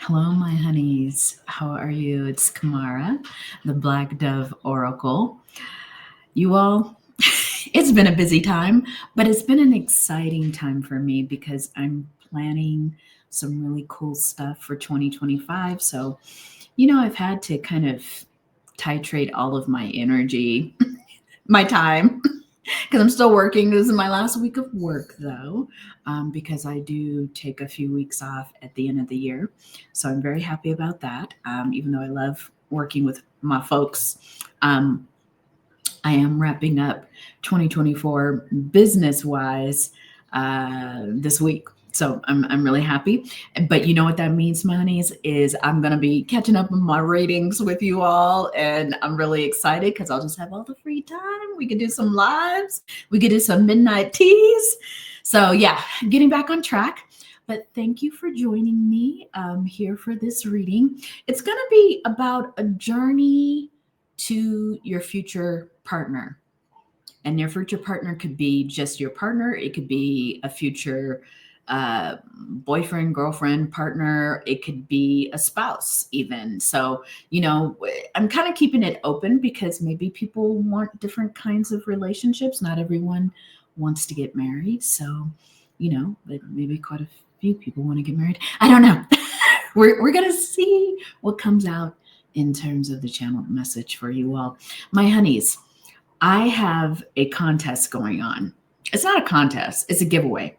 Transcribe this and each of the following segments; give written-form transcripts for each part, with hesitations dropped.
Hello, my honeys. How are you? It's Kamara, the Black Dove Oracle. You all, it's been a busy time, but it's been an exciting time for me because I'm planning some really cool stuff for 2025. So, I've had to kind of titrate all of my energy, my time, because I'm still working. This is my last week of work, though, because I do take a few weeks off at the end of the year. So I'm very happy about that. Even though I love working with my folks, um, I am wrapping up 2024 business wise this week. So I'm really happy. But you know what that means, my honeys, is I'm going to be catching up on my ratings with you all. And I'm really excited because I'll just have all the free time. We could do some lives. We could do some midnight teas. So yeah, getting back on track. But thank you for joining me here for this reading. It's going to be about a journey to your future partner. And your future partner could be just your partner. It could be a future boyfriend, girlfriend, partner. It could be a spouse, even. So, I'm kind of keeping it open because maybe people want different kinds of relationships. Not everyone wants to get married. So, but maybe quite a few people want to get married. I don't know. We're going to see what comes out in terms of the channel message for you all. My honeys, I have a contest going on. It's not a contest, it's a giveaway.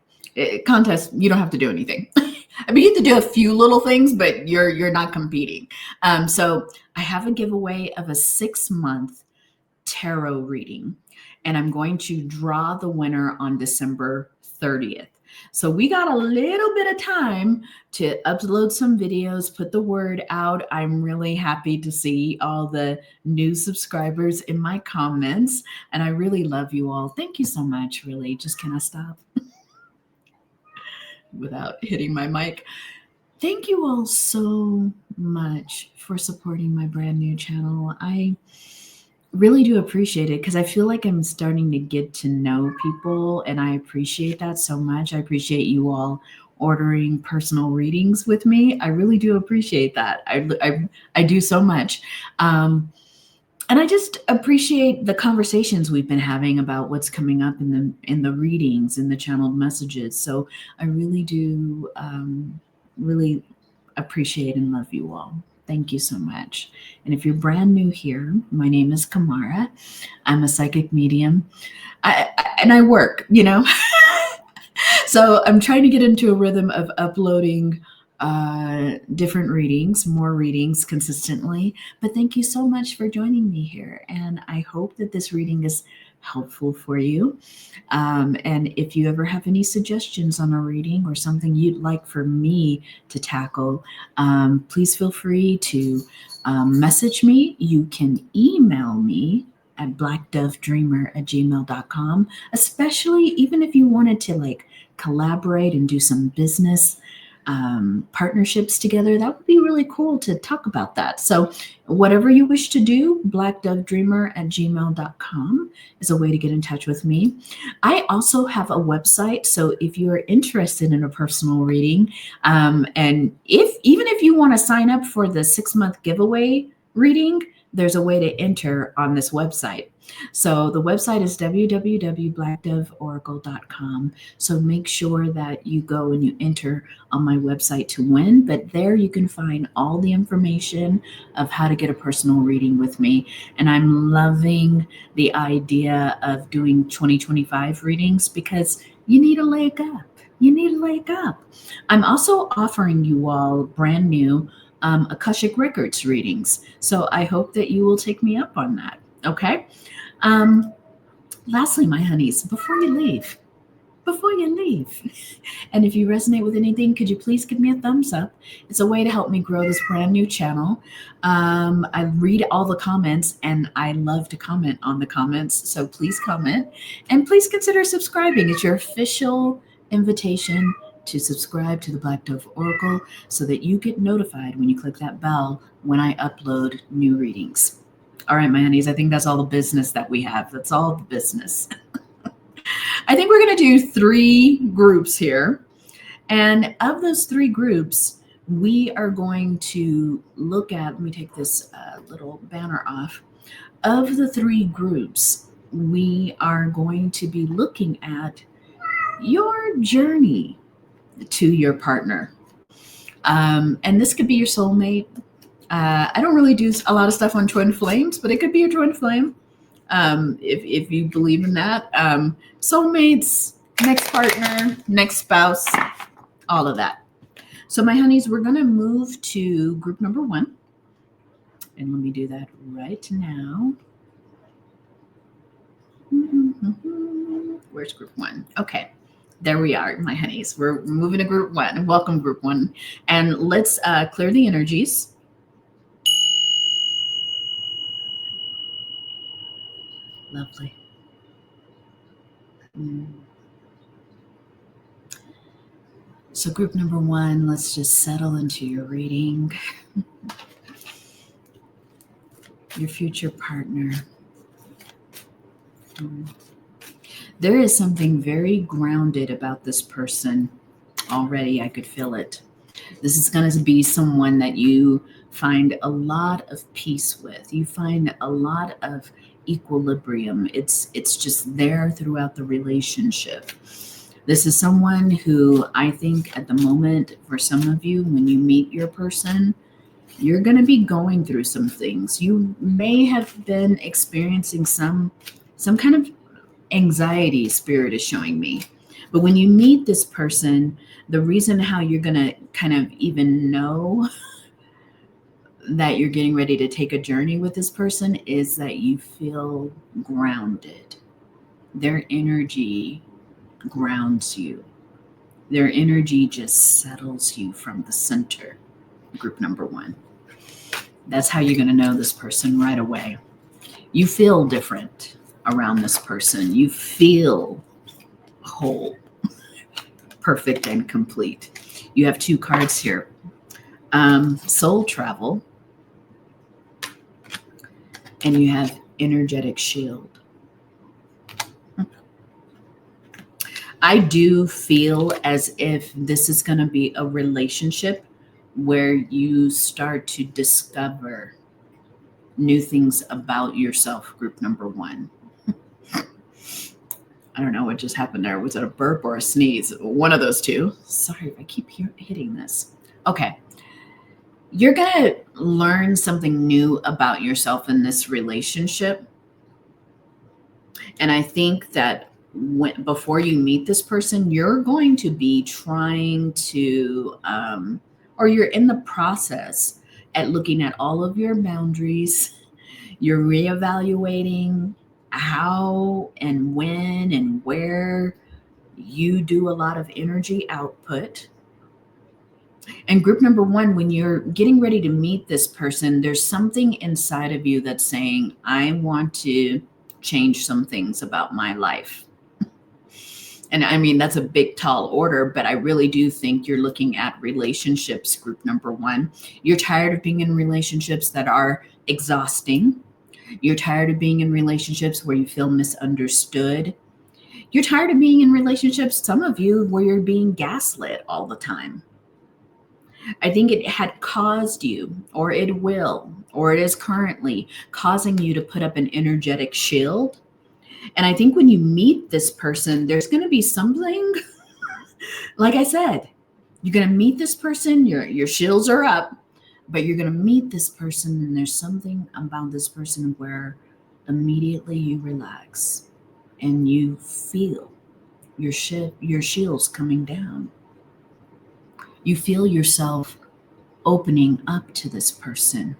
Contest, you don't have to do anything. I mean, you have to do a few little things, but you're not competing. So I have a giveaway of a 6-month tarot reading, and I'm going to draw the winner on December 30th. So we got a little bit of time to upload some videos, put the word out. I'm really happy to see all the new subscribers in my comments, and I really love you all. Thank you so much, really. Just can I stop without hitting my mic? Thank you all so much for supporting my brand new channel. I really do appreciate it because I feel like I'm starting to get to know people, and I appreciate that so much. I appreciate you all ordering personal readings with me. I really do appreciate that. I do so much. And I just appreciate the conversations we've been having about what's coming up in the readings, in the channeled messages. So I really do really appreciate and love you all. Thank you so much. And if you're brand new here, my name is Kamara. I'm a psychic medium. And I work, So I'm trying to get into a rhythm of uploading different readings, more readings consistently. But thank you so much for joining me here. And I hope that this reading is helpful for you. And if you ever have any suggestions on a reading or something you'd like for me to tackle, please feel free to message me. You can email me at blackdovedreamer@gmail.com, especially even if you wanted to collaborate and do some business partnerships together. That would be really cool to talk about that. So whatever you wish to do, blackdovedreamer@gmail.com is a way to get in touch with me. I also have a website. So if you're interested in a personal reading, and even if you want to sign up for the 6-month giveaway reading, there's a way to enter on this website. So the website is www.blackdoveoracle.com. So make sure that you go and you enter on my website to win. But there you can find all the information of how to get a personal reading with me. And I'm loving the idea of doing 2025 readings because you need a leg up. You need a leg up. I'm also offering you all brand new Akashic Records readings. So I hope that you will take me up on that. Okay. Lastly, my honeys, before you leave, and if you resonate with anything, could you please give me a thumbs up? It's a way to help me grow this brand new channel. I read all the comments and I love to comment on the comments. So please comment and please consider subscribing. It's your official invitation to subscribe to the Black Dove Oracle so that you get notified when you click that bell when I upload new readings. All right, my honeys, I think that's all the business that we have. That's all the business. I think we're going to do 3 groups here. And of those 3 groups, we are going to look at, let me take this little banner off. Of the three groups, we are going to be looking at your journey to your partner. And this could be your soulmate. I don't really do a lot of stuff on twin flames, but it could be a twin flame. If you believe in that. Soulmates, next partner, next spouse, all of that. So my honeys, we're going to move to group number 1. And let me do that right now. Where's group 1? Okay. There we are, my honeys. We're moving to group 1. Welcome, group 1. And let's clear the energies. Lovely. So group number 1, let's just settle into your reading. Your future partner. There is something very grounded about this person. Already, I could feel it. This is going to be someone that you find a lot of peace with. You find a lot of equilibrium. It's just there throughout the relationship. This is someone who I think at the moment, for some of you, when you meet your person, you're going to be going through some things. You may have been experiencing some kind of anxiety, spirit is showing me. But when you meet this person, the reason how you're going to kind of even know that you're getting ready to take a journey with this person is that you feel grounded. Their energy grounds you. Their energy just settles you from the center. Group number 1. That's how you're going to know this person right away. You feel different around this person. You feel whole, perfect, and complete. You have 2 cards here. Soul travel. And you have energetic shield. I do feel as if this is going to be a relationship where you start to discover new things about yourself, group number 1. I don't know what just happened there. Was it a burp or a sneeze? One of those two. Sorry if I keep hitting this. Okay. You're going to learn something new about yourself in this relationship. And I think that before you meet this person, you're going to be trying to, or you're in the process at looking at all of your boundaries. You're reevaluating how and when and where you do a lot of energy output. And group number 1, when you're getting ready to meet this person, there's something inside of you that's saying, I want to change some things about my life. And I mean, that's a big, tall order, but I really do think you're looking at relationships, group number 1. You're tired of being in relationships that are exhausting. You're tired of being in relationships where you feel misunderstood. You're tired of being in relationships, some of you, where you're being gaslit all the time. I think it had caused you, or it will, or it is currently causing you to put up an energetic shield. And I think when you meet this person, there's going to be something, like I said, you're going to meet this person, your shields are up, but you're going to meet this person, and there's something about this person where immediately you relax and you feel your shields coming down. You feel yourself opening up to this person.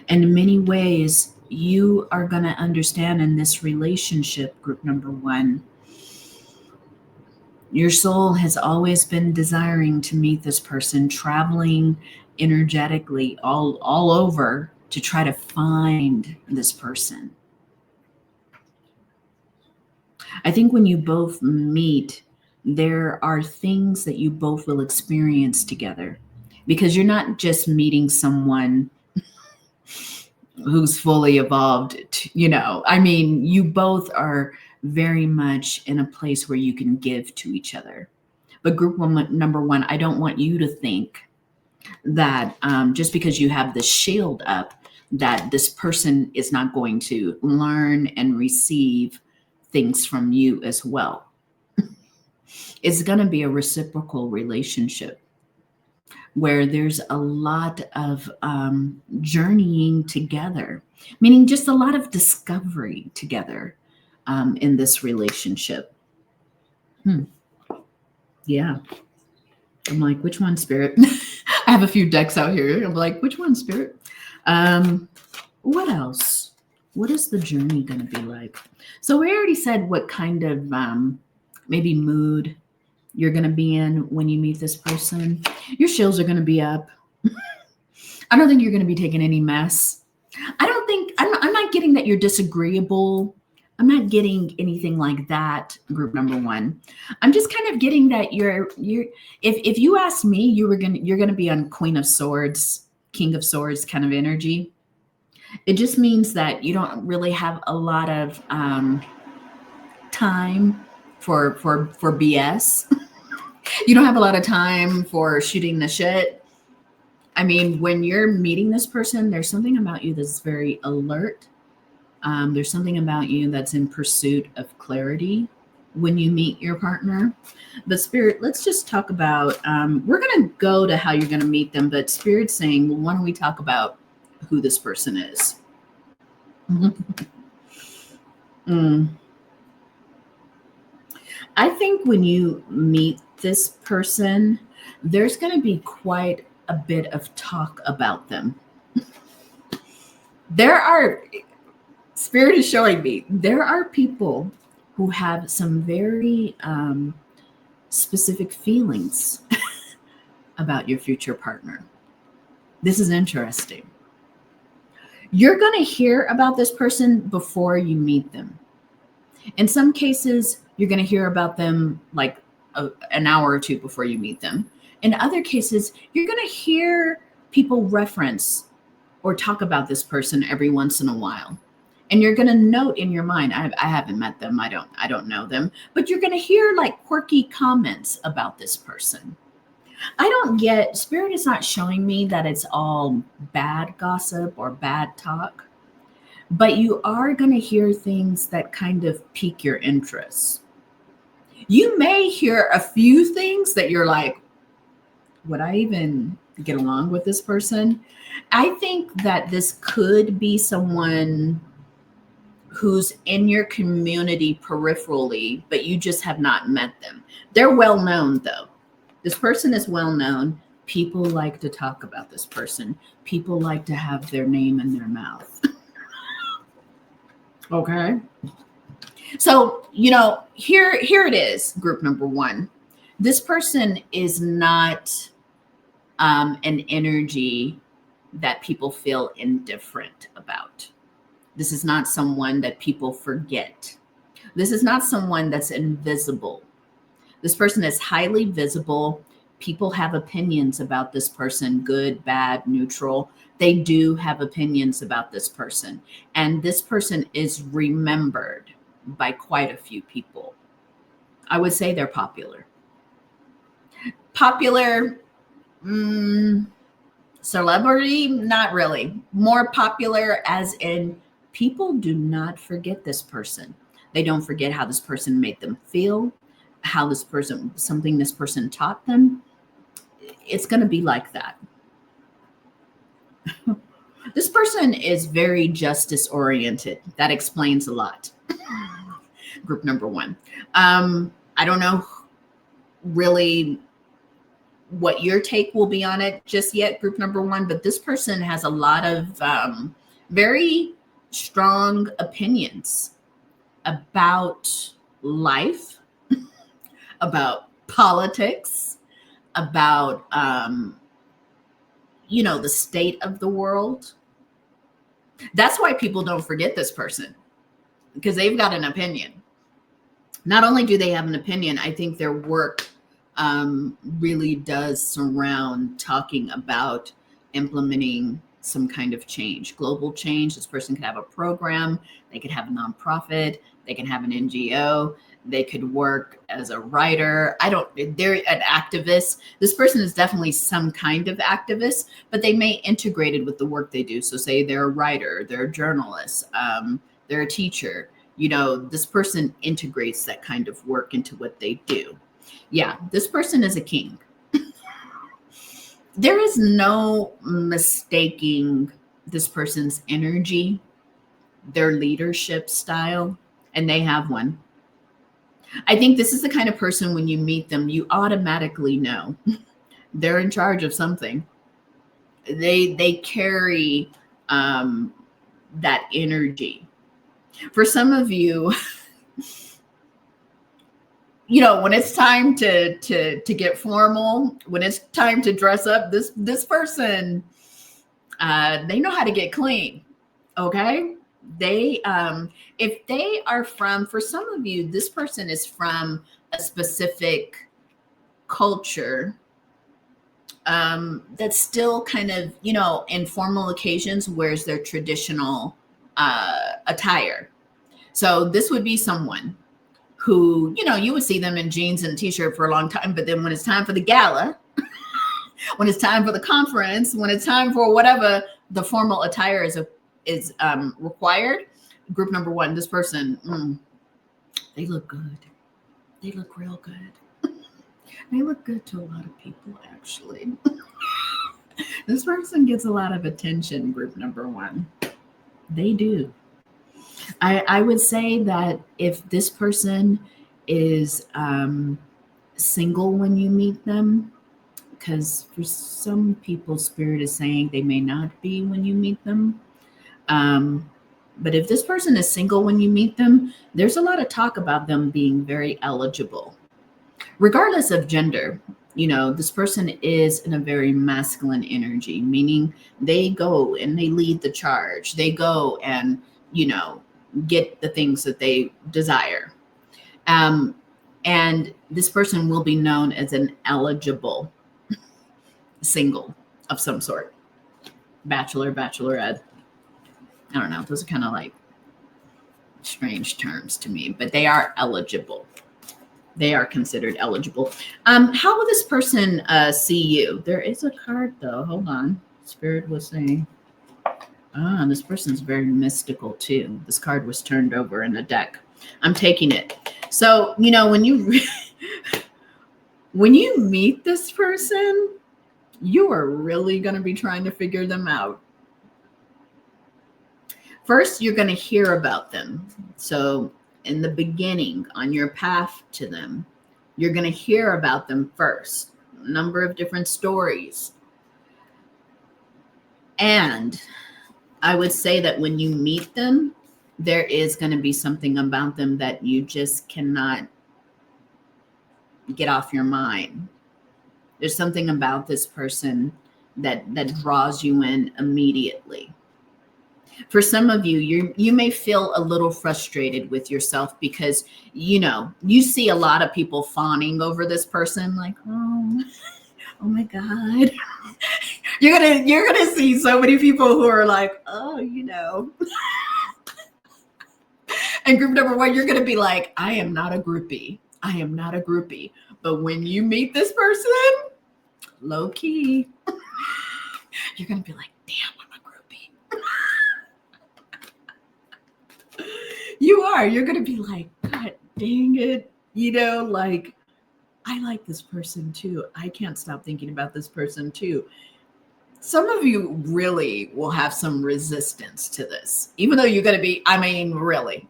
And in many ways, you are going to understand in this relationship, group number 1, your soul has always been desiring to meet this person, traveling energetically all over to try to find this person. I think when you both meet, there are things that you both will experience together, because you're not just meeting someone who's fully evolved, I mean, you both are very much in a place where you can give to each other. But group number 1, I don't want you to think that just because you have the shield up, that this person is not going to learn and receive things from you as well. It's going to be a reciprocal relationship where there's a lot of journeying together, meaning just a lot of discovery together in this relationship. Yeah. I'm like, which one, Spirit? I have a few decks out here. I'm like, which one, Spirit? What else? What is the journey going to be like? So we already said what kind of maybe mood you're going to be in when you meet this person. Your shields are going to be up. I don't think you're going to be taking any mess. I'm not getting that you're disagreeable. I'm not getting anything like that, group number one. I'm just kind of getting that if you ask me, you're gonna be on Queen of Swords, King of Swords kind of energy. It just means that you don't really have a lot of time for BS. You don't have a lot of time for shooting the shit. I mean, when you're meeting this person, there's something about you that's very alert. There's something about you that's in pursuit of clarity when you meet your partner. But Spirit, let's just talk about, we're going to go to how you're going to meet them, but Spirit's saying, well, why don't we talk about who this person is? I think when you meet this person, there's going to be quite a bit of talk about them. Spirit is showing me there are people who have some very specific feelings about your future partner. This is interesting. You're going to hear about this person before you meet them. In some cases, you're going to hear about them like an hour or two before you meet them. In other cases, you're going to hear people reference or talk about this person every once in a while. And you're going to note in your mind, I haven't met them. I don't know them, but you're going to hear like quirky comments about this person. Spirit is not showing me that it's all bad gossip or bad talk, but you are going to hear things that kind of pique your interest. You may hear a few things that you're like, would I even get along with this person? I think that this could be someone who's in your community peripherally, but you just have not met them. They're well known, though. This person is well known. People like to talk about this person. People like to have their name in their mouth. Okay. So, here it is, group number one. This person is not an energy that people feel indifferent about. This is not someone that people forget. This is not someone that's invisible. This person is highly visible. People have opinions about this person, good, bad, neutral. They do have opinions about this person. And this person is remembered by quite a few people. I would say they're popular. Popular, celebrity, not really. More popular as in people do not forget this person. They don't forget how this person made them feel, something this person taught them. It's going to be like that. This person is very justice oriented. That explains a lot. Group number one. I don't know really what your take will be on it just yet, group number one, but this person has a lot of very strong opinions about life, about politics, about the state of the world. That's why people don't forget this person, because they've got an opinion. Not only do they have an opinion, I think their work really does surround talking about implementing some kind of change, global change. This person could have a program, they could have a nonprofit, they can have an NGO. They could work as a writer. They're an activist. This person is definitely some kind of activist, but they may integrate it with the work they do. So say they're a writer, they're a journalist, they're a teacher. This person integrates that kind of work into what they do. Yeah, this person is a king. There is no mistaking this person's energy, their leadership style, and they have one. I think this is the kind of person, when you meet them, you automatically know they're in charge of something. They carry that energy. For some of you, when it's time to get formal, when it's time to dress up, this person, they know how to get clean. Okay. They, if they are for some of you, this person is from a specific culture, that's still kind of, in formal occasions wears their traditional, attire. So this would be someone who, you would see them in jeans and t-shirt for a long time, but then when it's time for the gala, when it's time for the conference, when it's time for whatever the formal attire is required, group number one, this person, they look good. They look real good. They look good to a lot of people, actually. This person gets a lot of attention, group number one. They do. I would say that if this person is single when you meet them, because for some people, Spirit is saying they may not be when you meet them. But if this person is single when you meet them, there's a lot of talk about them being very eligible. Regardless of gender, this person is in a very masculine energy, meaning they go and they lead the charge. They go and, get the things that they desire. And this person will be known as an eligible single of some sort. Bachelor, bachelorette. I don't know. Those are kind of like strange terms to me, but they are eligible. They are considered eligible. How will this person see you? There is a card though. Hold on. Spirit was saying, this person's very mystical too. This card was turned over in the deck. I'm taking it. So, when you when you meet this person, you are really going to be trying to figure them out. First, you're going to hear about them. So in the beginning, on your path to them, you're going to hear about them first. A number of different stories. And I would say that when you meet them, there is going to be something about them that you just cannot get off your mind. There's something about this person that draws you in immediately. For some of you, you may feel a little frustrated with yourself because, you see a lot of people fawning over this person like, oh my God. You're gonna see so many people who are like, oh, And group number one, you're gonna be like, I am not a groupie. I am not a groupie. But when you meet this person, low key, you're gonna be like, damn, I'm a groupie. You are. You're gonna be like, God dang it. Like, I like this person too. I can't stop thinking about this person too. Some of you really will have some resistance to this, even though you're going to be, really,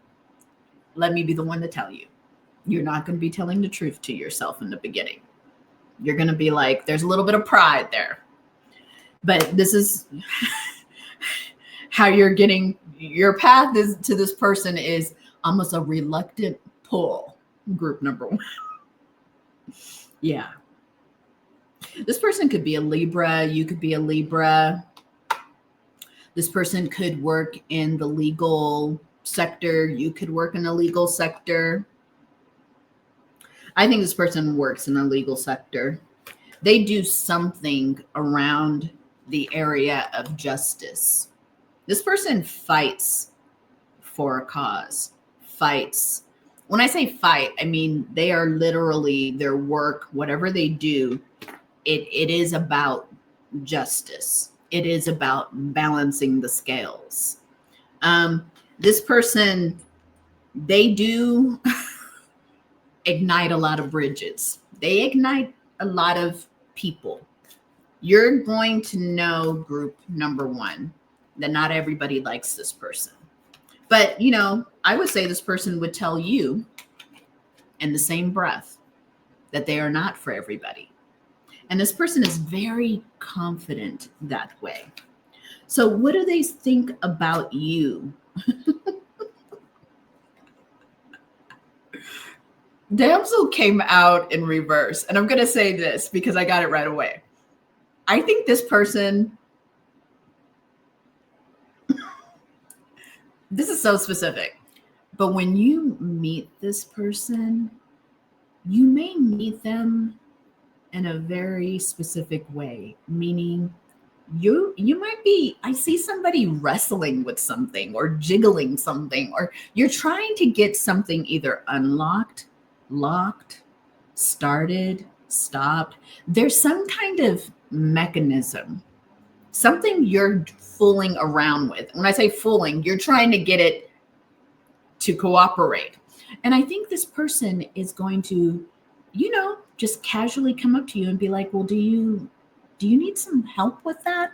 let me be the one to tell you, you're not going to be telling the truth to yourself in the beginning. You're going to be like, there's a little bit of pride there, but this is how you're getting your path to this person is almost a reluctant pull, group number one. Yeah. This person could be a Libra. You could be a Libra. This person could work in the legal sector. You could work in the legal sector. I think this person works in the legal sector. They do something around the area of justice. This person fights for a cause, fights When I say fight, I mean they are literally their work, whatever they do, it is about justice. It is about balancing the scales. This person, they do ignite a lot of bridges. They ignite a lot of people. You're going to know group number one that not everybody likes this person. But, you know, I would say this person would tell you in the same breath that they are not for everybody. And this person is very confident that way. So, what do they think about you? Damsel came out in reverse. And I'm going to say this because I got it right away. I think this person, this is so specific, but when you meet this person, you may meet them in a very specific way, meaning you might be, I see somebody wrestling with something or jiggling something, or you're trying to get something either unlocked, locked, started, stopped. There's some kind of mechanism, something you're fooling around with. When I say fooling, you're trying to get it to cooperate. And I think this person is going to, you know, just casually come up to you and be like, well, do you need some help with that?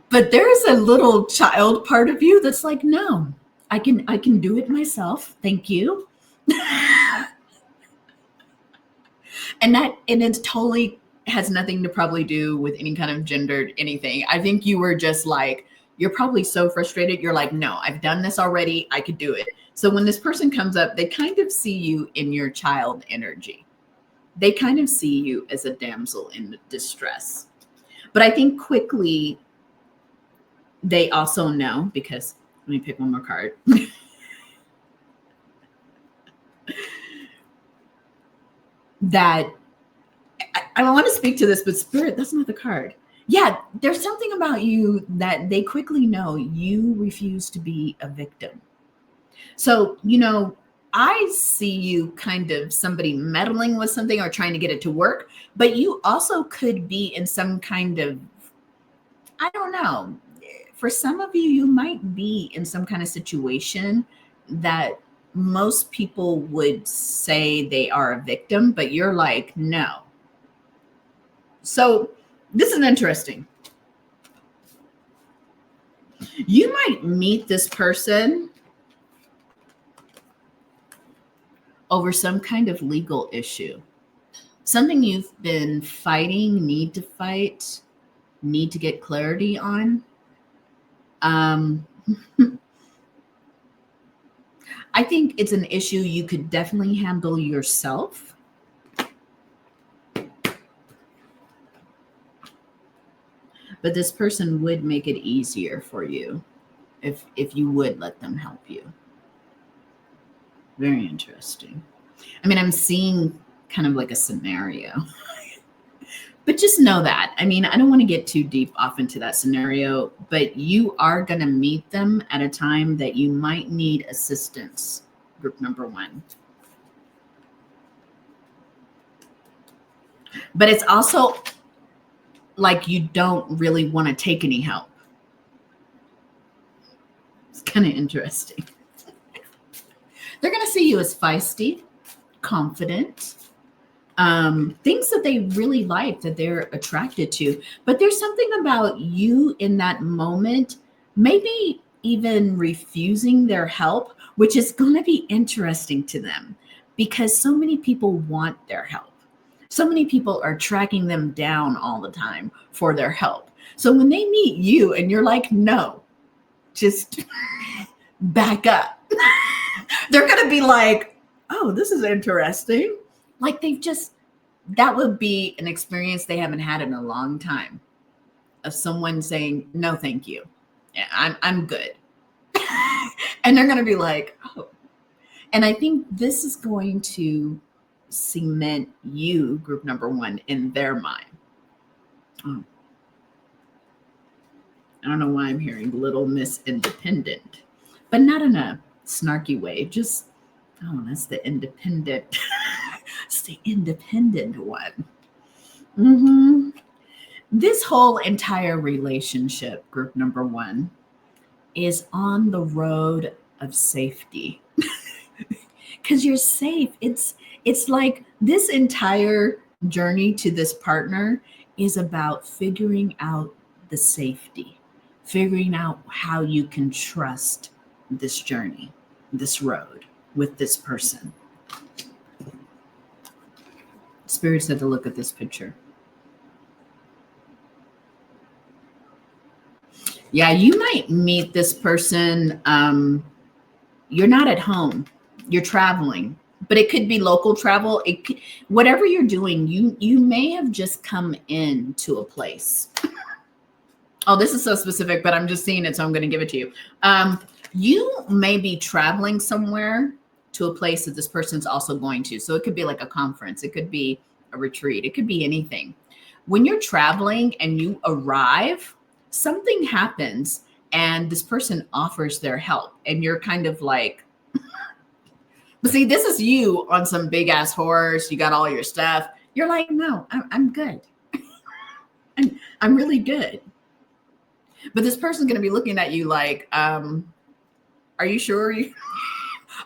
But there's a little child part of you that's like, no, I can do it myself. Thank you. And it totally has nothing to probably do with any kind of gendered anything. I think you were just like, you're probably so frustrated. You're like, no, I've done this already. I could do it. So when this person comes up, they kind of see you in your child energy. They kind of see you as a damsel in distress. But I think quickly they also know, because let me pick one more card. That I want to speak to this, but Spirit, that's not the card. Yeah, there's something about you that they quickly know you refuse to be a victim. So, you know, I see you kind of somebody meddling with something or trying to get it to work, but you also could be in some kind of, I don't know, for some of you, you might be in some kind of situation that most people would say they are a victim, but you're like, no. So this is interesting. You might meet this person over some kind of legal issue, something you've been fighting, need to fight, need to get clarity on. I think it's an issue you could definitely handle yourself. But this person would make it easier for you if you would let them help you. Very interesting. I mean, I'm seeing kind of like a scenario. But just know that. I mean, I don't want to get too deep off into that scenario, but you are going to meet them at a time that you might need assistance. Group number one. But it's also like you don't really want to take any help. It's kind of interesting. They're going to see you as feisty, confident, things that they really like, that they're attracted to. But there's something about you in that moment, maybe even refusing their help, which is going to be interesting to them because so many people want their help. So many people are tracking them down all the time for their help. So when they meet you and you're like, no, just back up, they're going to be like, oh, this is interesting. Like that would be an experience they haven't had in a long time, of someone saying, no, thank you. I'm good. And they're going to be like, oh. And I think this is going to cement you, group number one, in their mind. Oh. don't know why I'm hearing Little Miss Independent, but not in a snarky way. Just, oh, that's the independent. It's the independent one. This whole entire relationship, group number one, is on the road of safety. Because you're safe. It's like this entire journey to this partner is about figuring out the safety, figuring out how you can trust this journey, this road with this person. Spirit said to look at this picture. Yeah, you might meet this person. You're not at home. You're traveling, but it could be local travel. Whatever you're doing, you may have just come into a place. Oh, this is so specific, but I'm just seeing it, so I'm going to give it to you. You may be traveling somewhere to a place that this person's also going to. So it could be like a conference. It could be a retreat. It could be anything. When you're traveling and you arrive, something happens and this person offers their help. And you're kind of like, but see, this is you on some big ass horse. You got all your stuff. You're like, no, I'm good. I'm really good. But this person's going to be looking at you like, are you sure?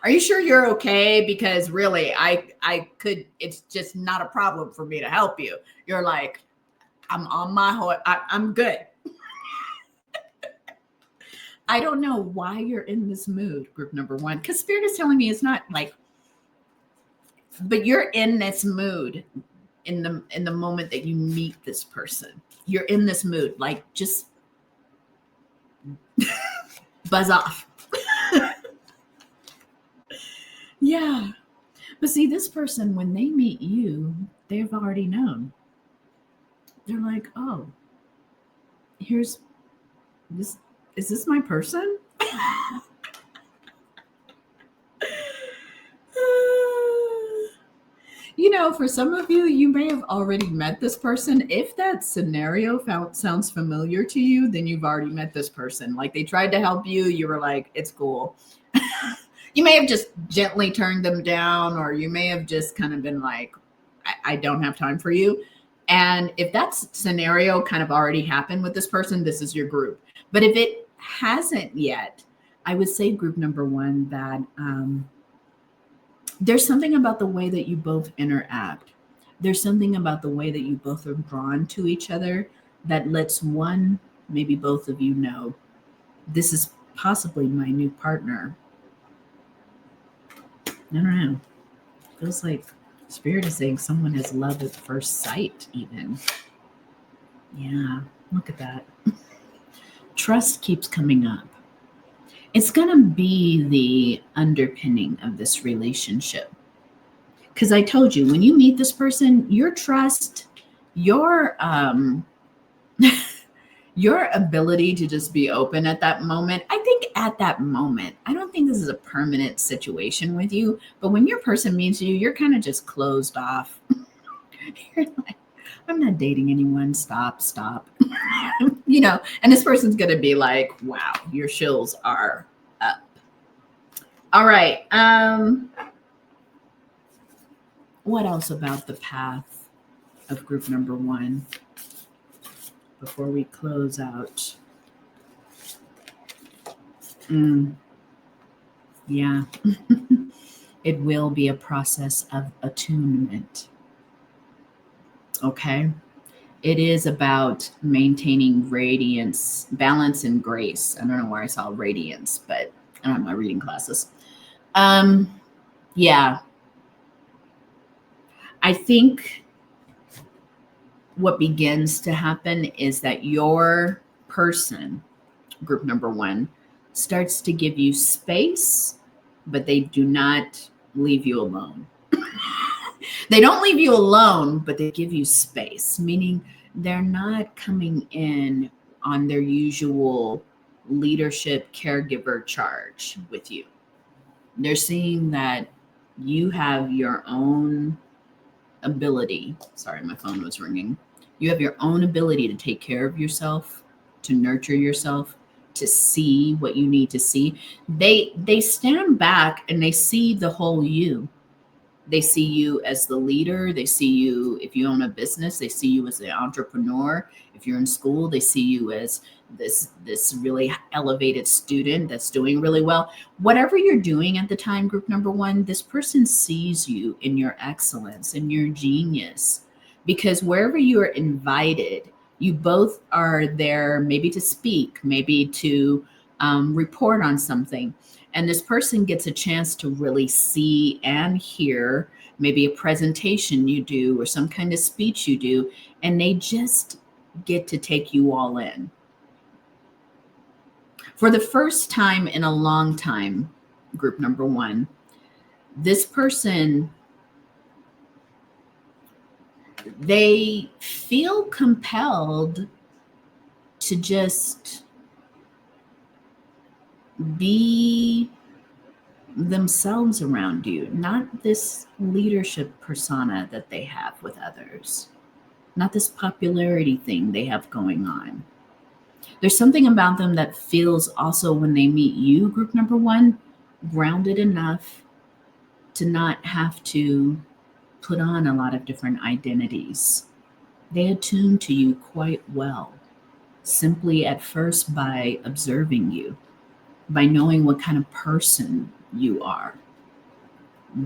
Are you sure you're okay? Because really, I could, it's just not a problem for me to help you. You're like, I'm on my horse. I'm good. I don't know why you're in this mood, group number one, because Spirit is telling me it's not like, but you're in this mood in the moment that you meet this person. You're in this mood, like just buzz off. Yeah. But see, this person, when they meet you, they've already known. They're like, oh, here's this. Is this my person? You know, for some of you, you may have already met this person. If that scenario sounds familiar to you, then you've already met this person. Like they tried to help you. You were like, it's cool. You may have just gently turned them down, or you may have just kind of been like, I don't have time for you. And if that scenario kind of already happened with this person, this is your group. But if it hasn't yet, I would say group number one that there's something about the way that you both interact. There's something about the way that you both are drawn to each other that lets one, maybe both of you know, this is possibly my new partner. I don't know. Feels like Spirit is saying someone has love at first sight, even. Yeah, look at that. Trust keeps coming up. It's going to be the underpinning of this relationship. Because I told you, when you meet this person, your trust, your your ability to just be open at that moment. I think at that moment, I don't think this is a permanent situation with you, but when your person meets you, you're kind of just closed off. You're like, I'm not dating anyone. Stop. You know, and this person's going to be like, wow, your shills are up. All right. What else about the path of group number one before we close out? Yeah. It will be a process of attunement. Okay. It is about maintaining radiance, balance, and grace. I don't know where I saw radiance, but I don't have my reading classes. Yeah. I think what begins to happen is that your person, group number one, starts to give you space, but they do not leave you alone. They don't leave you alone, but they give you space, meaning they're not coming in on their usual leadership caregiver charge with you. They're seeing that you have your own ability. Sorry, my phone was ringing. You have your own ability to take care of yourself to nurture yourself, to see what you need to see. They stand back and they see the whole you. They see you as the leader. They see you, if you own a business, they see you as the entrepreneur. If you're in school, they see you as this really elevated student that's doing really well. Whatever you're doing at the time, group number one, this person sees you in your excellence and your genius. Because wherever you are invited, you both are there maybe to speak, maybe to report on something. And this person gets a chance to really see and hear maybe a presentation you do or some kind of speech you do, and they just get to take you all in. For the first time in a long time, group number one, this person, they feel compelled to just be themselves around you, not this leadership persona that they have with others, not this popularity thing they have going on. There's something about them that feels also when they meet you, group number one, grounded enough to not have to put on a lot of different identities. They attune to you quite well, simply at first by observing you, by knowing what kind of person you are,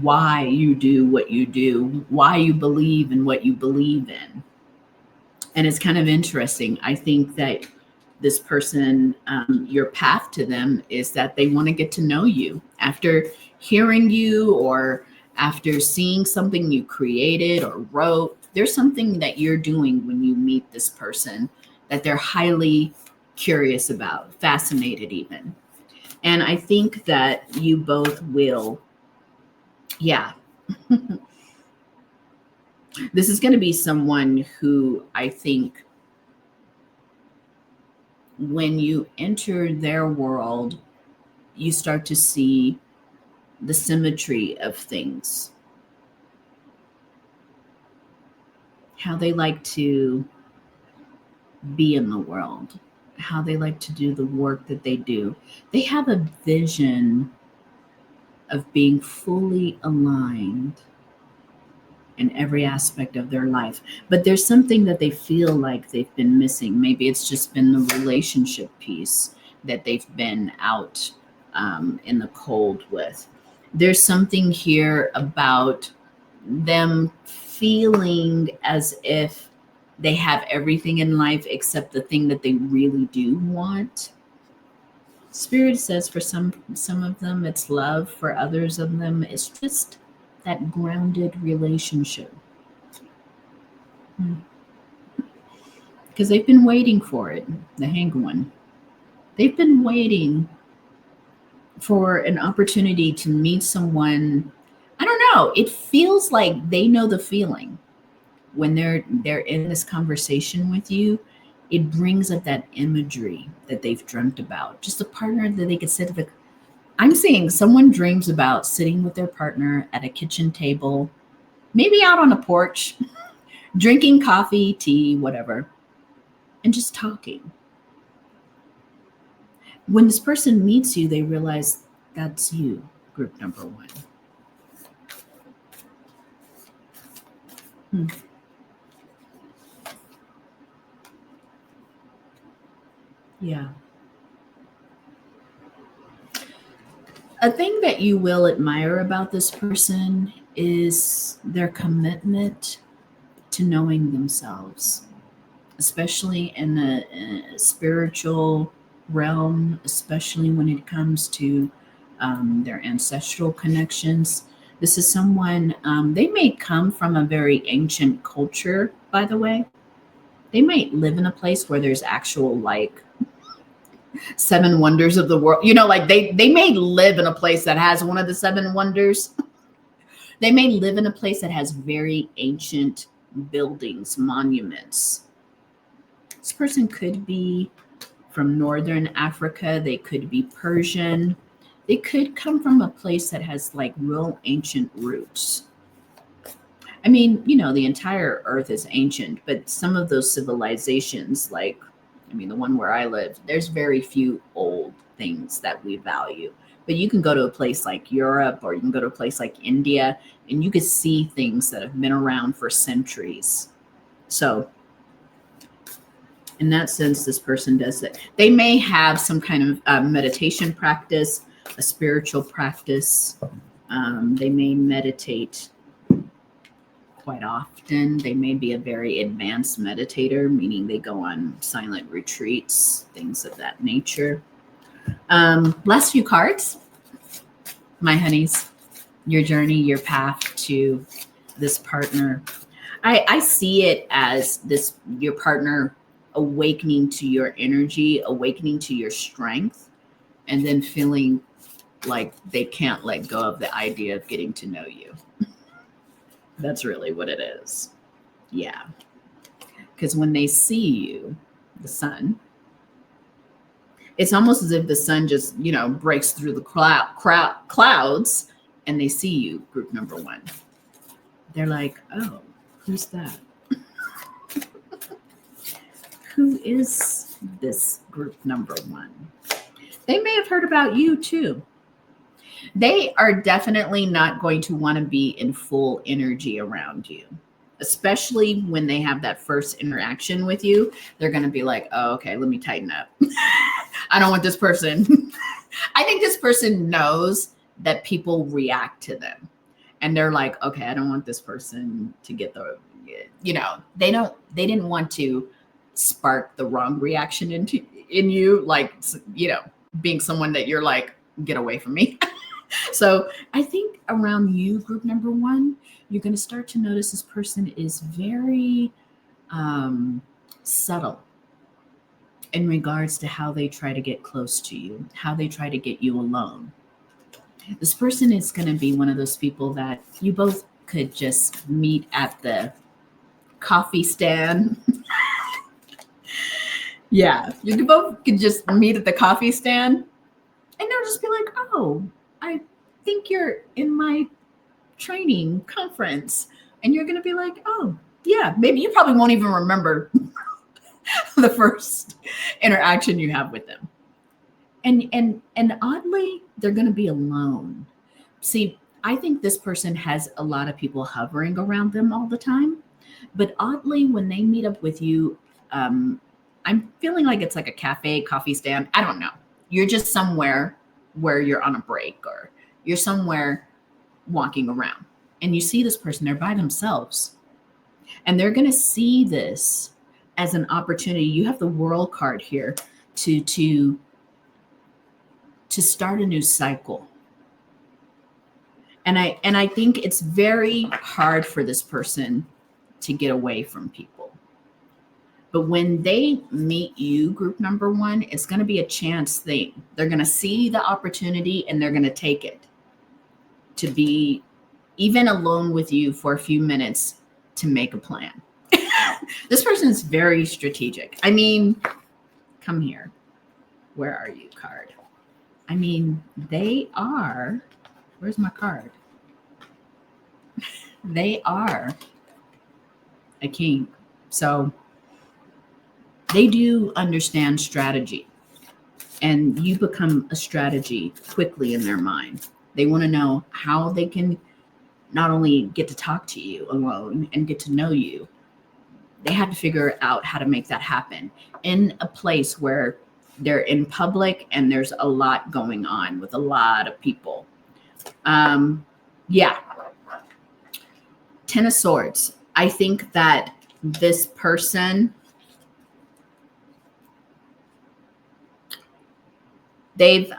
why you do what you do, why you believe in what you believe in. And it's kind of interesting. I think that this person, your path to them is that they want to get to know you after hearing you or after seeing something you created or wrote. There's something that you're doing when you meet this person that they're highly curious about, fascinated even. And I think that you both will, yeah. This is going to be someone who I think when you enter their world, you start to see the symmetry of things, how they like to be in the world, how they like to do the work that they do. They have a vision of being fully aligned in every aspect of their life. But there's something that they feel like they've been missing. Maybe it's just been the relationship piece that they've been out in the cold with. There's something here about them feeling as if they have everything in life except the thing that they really do want. Spirit says for some of them it's love, for others of them it's just that grounded relationship. Because they've been waiting for it, the hanged one. They've been waiting for an opportunity to meet someone. I don't know. It feels like they know the feeling when they're in this conversation with you. It brings up that imagery that they've dreamt about. Just a partner that they could sit with. I'm seeing someone dreams about sitting with their partner at a kitchen table, maybe out on a porch, drinking coffee, tea, whatever, and just talking. When this person meets you, they realize that's you, group number one. Yeah. A thing that you will admire about this person is their commitment to knowing themselves, especially in the spiritual realm, especially when it comes to their ancestral connections. This is someone, they may come from a very ancient culture, by the way. They might live in a place where there's actual like seven wonders of the world. Like they may live in a place that has one of the seven wonders. They may live in a place that has very ancient buildings, monuments. This person could be from Northern Africa. They could be Persian. They could come from a place that has like real ancient roots. I mean, the entire earth is ancient, but some of those civilizations, like I mean, the one where I live, there's very few old things that we value. But you can go to a place like Europe, or you can go to a place like India, and you could see things that have been around for centuries. So, in that sense, this person does it. They may have some kind of meditation practice, a spiritual practice. They may meditate quite often. They may be a very advanced meditator, meaning they go on silent retreats, things of that nature. Last few cards, my honeys, your journey, your path to this partner. I see it as this, your partner awakening to your energy, awakening to your strength, and then feeling like they can't let go of the idea of getting to know you. That's really what it is. Yeah. Because when they see you, the sun, it's almost as if the sun just, breaks through the clouds and they see you, group number one. They're like, oh, who's that? Who is this group number one? They may have heard about you too. They are definitely not going to want to be in full energy around you, especially when they have that first interaction with you. They're going to be like, oh, okay, let me tighten up. I don't want this person. I think this person knows that people react to them. And they're like, okay, I don't want this person to get they didn't want to spark the wrong reaction in you, like, being someone that you're like, get away from me. So I think around you, group number one, you're going to start to notice this person is very subtle in regards to how they try to get close to you, how they try to get you alone. This person is going to be one of those people that you both could just meet at the coffee stand. Yeah, you both could just meet at the coffee stand, and they'll just be like, oh, I think you're in my training conference. And you're going to be like, oh, yeah, maybe you probably won't even remember the first interaction you have with them. And oddly, they're going to be alone. See, I think this person has a lot of people hovering around them all the time. But oddly, when they meet up with you, I'm feeling like it's like a cafe, coffee stand. I don't know. You're just somewhere where you're on a break, or you're somewhere walking around, and you see this person, they're by themselves, and they're going to see this as an opportunity. You have the World card here to start a new cycle. And I think it's very hard for this person to get away from people. But when they meet you, group number one, it's going to be a chance thing. They're going to see the opportunity and they're going to take it to be even alone with you for a few minutes to make a plan. This person is very strategic. I mean, come here. Where are you, card? I mean, they are, where's my card? They are a king. So they do understand strategy, and you become a strategy quickly in their mind. They want to know how they can not only get to talk to you alone and get to know you, they have to figure out how to make that happen in a place where they're in public and there's a lot going on with a lot of people. Yeah. 10 of Swords. I think that this person, they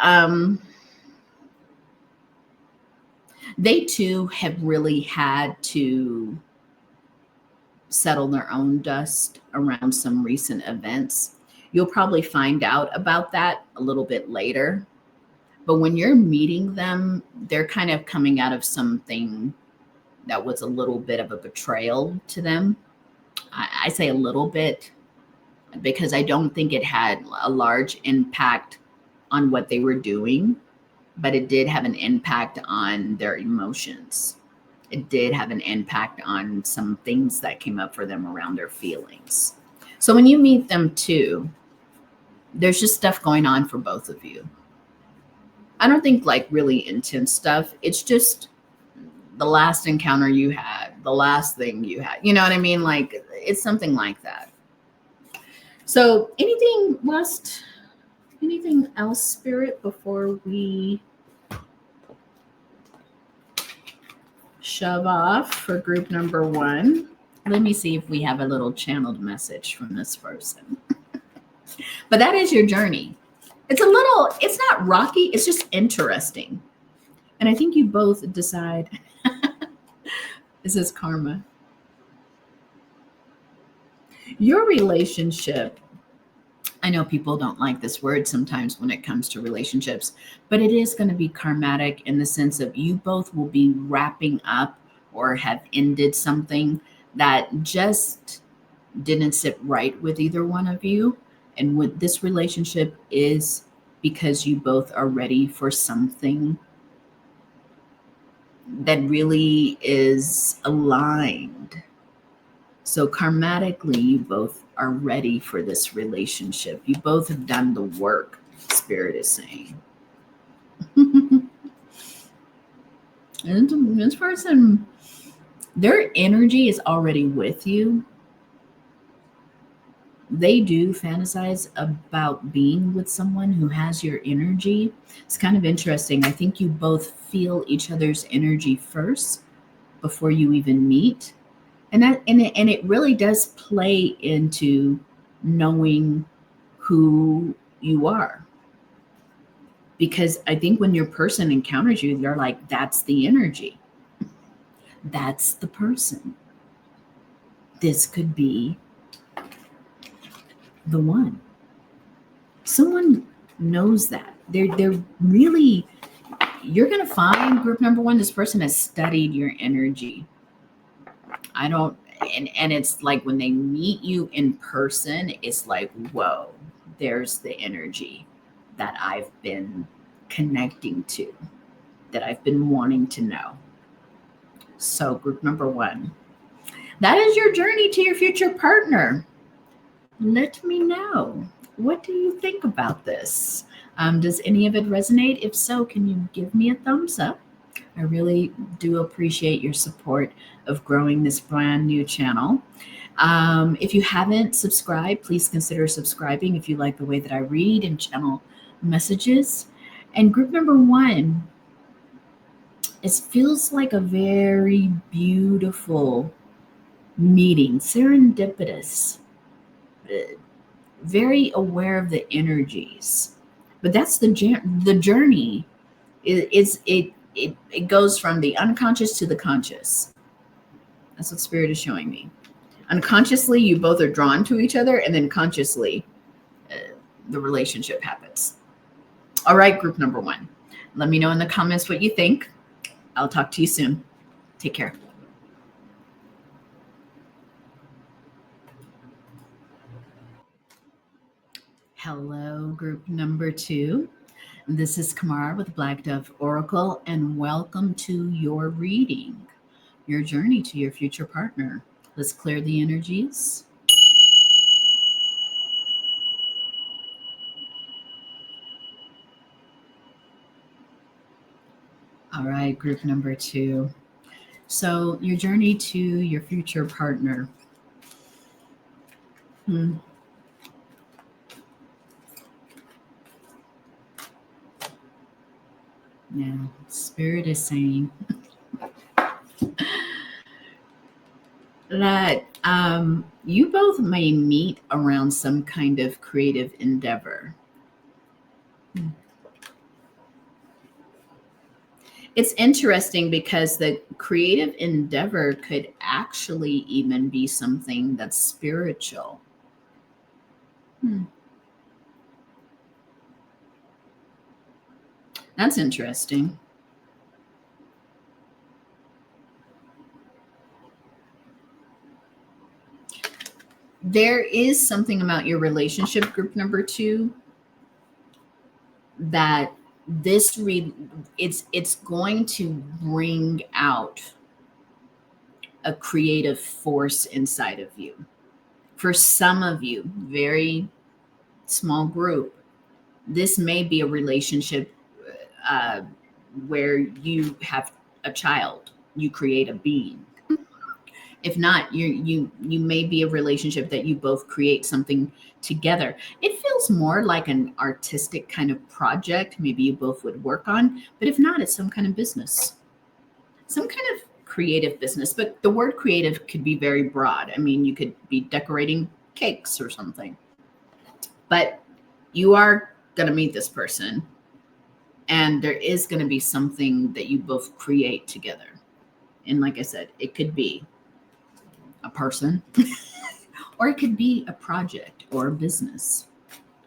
too have really had to settle their own dust around some recent events. You'll probably find out about that a little bit later. But when you're meeting them, they're kind of coming out of something that was a little bit of a betrayal to them. I say a little bit because I don't think it had a large impact on what they were doing, but it did have an impact on their emotions. It did have an impact on some things that came up for them around their feelings. So when you meet them too, There's just stuff going on for both of you. I don't think like really intense stuff. It's just the last encounter you had, the last thing you had. You know what I mean? Like it's something like that. So anything else, Spirit, before we shove off for group number 1? Let me see if we have a little channeled message from this person. But that is your journey. It's not rocky, it's just interesting. And I think you both decide this is karma. Your relationship, I know people don't like this word sometimes when it comes to relationships, but it is going to be karmatic in the sense of you both will be wrapping up or have ended something that just didn't sit right with either one of you. And what this relationship is because you both are ready for something that really is aligned. So karmatically, you both are ready for this relationship. You both have done the work, Spirit is saying. And this person, their energy is already with you. They do fantasize about being with someone who has your energy. It's kind of interesting. I think you both feel each other's energy first before you even meet. And it really does play into knowing who you are. Because I think when your person encounters you, they're like, that's the energy. That's the person. This could be the one. Someone knows that. They're really, you're gonna find group number 1, this person has studied your energy. I don't and it's like when they meet you in person, it's like, whoa, there's the energy that I've been connecting to, that I've been wanting to know. So, group number 1, that is your journey to your future partner. Let me know. What do you think about this? Does any of it resonate? If so, can you give me a thumbs up? I really do appreciate your support of growing this brand new channel. If you haven't subscribed, please consider subscribing if you like the way that I read and channel messages. And group number 1, it feels like a very beautiful meeting, serendipitous, very aware of the energies. But that's the journey. It goes from the unconscious to the conscious. That's what Spirit is showing me. Unconsciously, you both are drawn to each other, and then consciously, the relationship happens. All right, group number 1. Let me know in the comments what you think. I'll talk to you soon. Take care. Hello, group number 2. This is Kamara with Black Dove Oracle, and welcome to your reading, your journey to your future partner. Let's clear the energies. All right, group number 2. So, your journey to your future partner. Yeah, Spirit is saying that you both may meet around some kind of creative endeavor. It's interesting because the creative endeavor could actually even be something that's spiritual. That's interesting. There is something about your relationship, group number 2, that it's going to bring out a creative force inside of you. For some of you, very small group. This may be a relationship uh, where you have a child, you create a being. If not, you may be a relationship that you both create something together. It feels more like an artistic kind of project, maybe you both would work on, but if not, it's some kind of business, some kind of creative business. But the word creative could be very broad. I mean, you could be decorating cakes or something, but you are going to meet this person, and there is going to be something that you both create together. And like I said, it could be a person, or it could be a project or a business.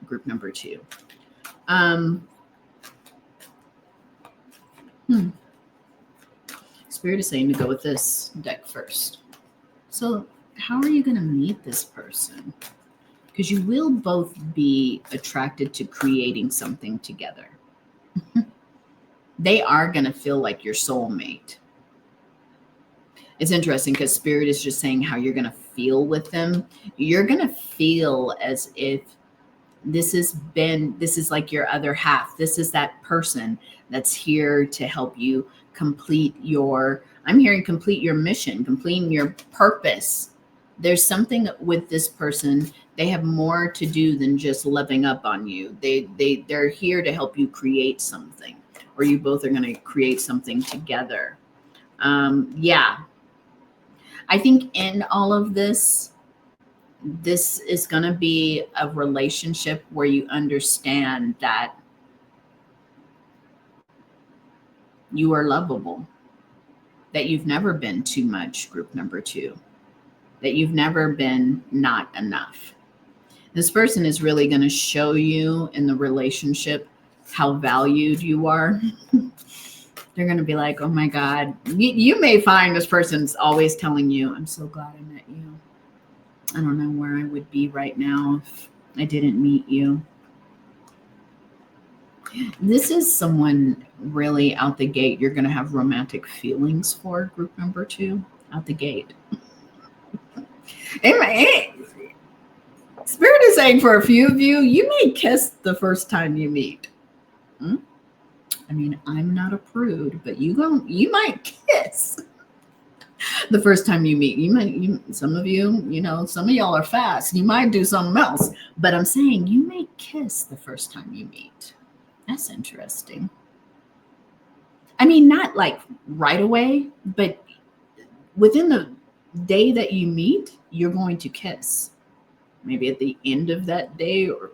Group number 2. Spirit is saying to go with this deck first. So how are you going to meet this person? Because you will both be attracted to creating something together. They are going to feel like your soulmate. It's interesting because Spirit is just saying how you're going to feel with them. You're going to feel as if this is like your other half. This is that person that's here to help you complete your mission, completing your purpose. There's something with this person. They have more to do than just loving up on you. They're here to help you create something, or you both are going to create something together. Yeah. I think in all of this is going to be a relationship where you understand that you are lovable, that you've never been too much, group number 2, that you've never been not enough. This person is really going to show you in the relationship how valued you are. They're going to be like, oh my God. You may find this person's always telling you, I'm so glad I met you. I don't know where I would be right now if I didn't meet you. This is someone really out the gate you're going to have romantic feelings for, group number 2, out the gate. Spirit is saying for a few of you, you may kiss the first time you meet. I mean, I'm not a prude, but you might kiss the first time you meet. Some of y'all are fast. You might do something else, but I'm saying you may kiss the first time you meet. That's interesting. I mean, not like right away, but within the day that you meet, you're going to kiss. Maybe at the end of that day, or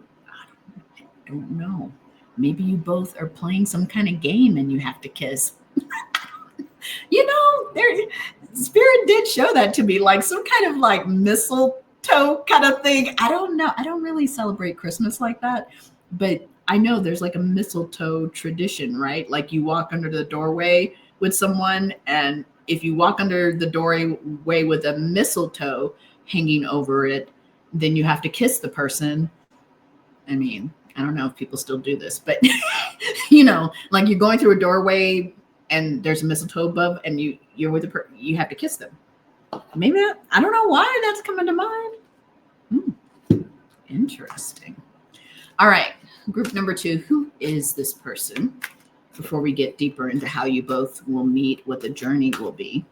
I don't know. Maybe you both are playing some kind of game and you have to kiss. Spirit did show that to me, like some kind of like mistletoe kind of thing. I don't know. I don't really celebrate Christmas like that, but I know there's like a mistletoe tradition, right? Like you walk under the doorway with someone, and if you walk under the doorway with a mistletoe hanging over it, then you have to kiss the person. I mean, I don't know if people still do this, but like you're going through a doorway and there's a mistletoe above, and you're with you have to kiss them. Maybe I don't know why that's coming to mind. Interesting. All right, group number 2. Who is this person? Before we get deeper into how you both will meet, what the journey will be,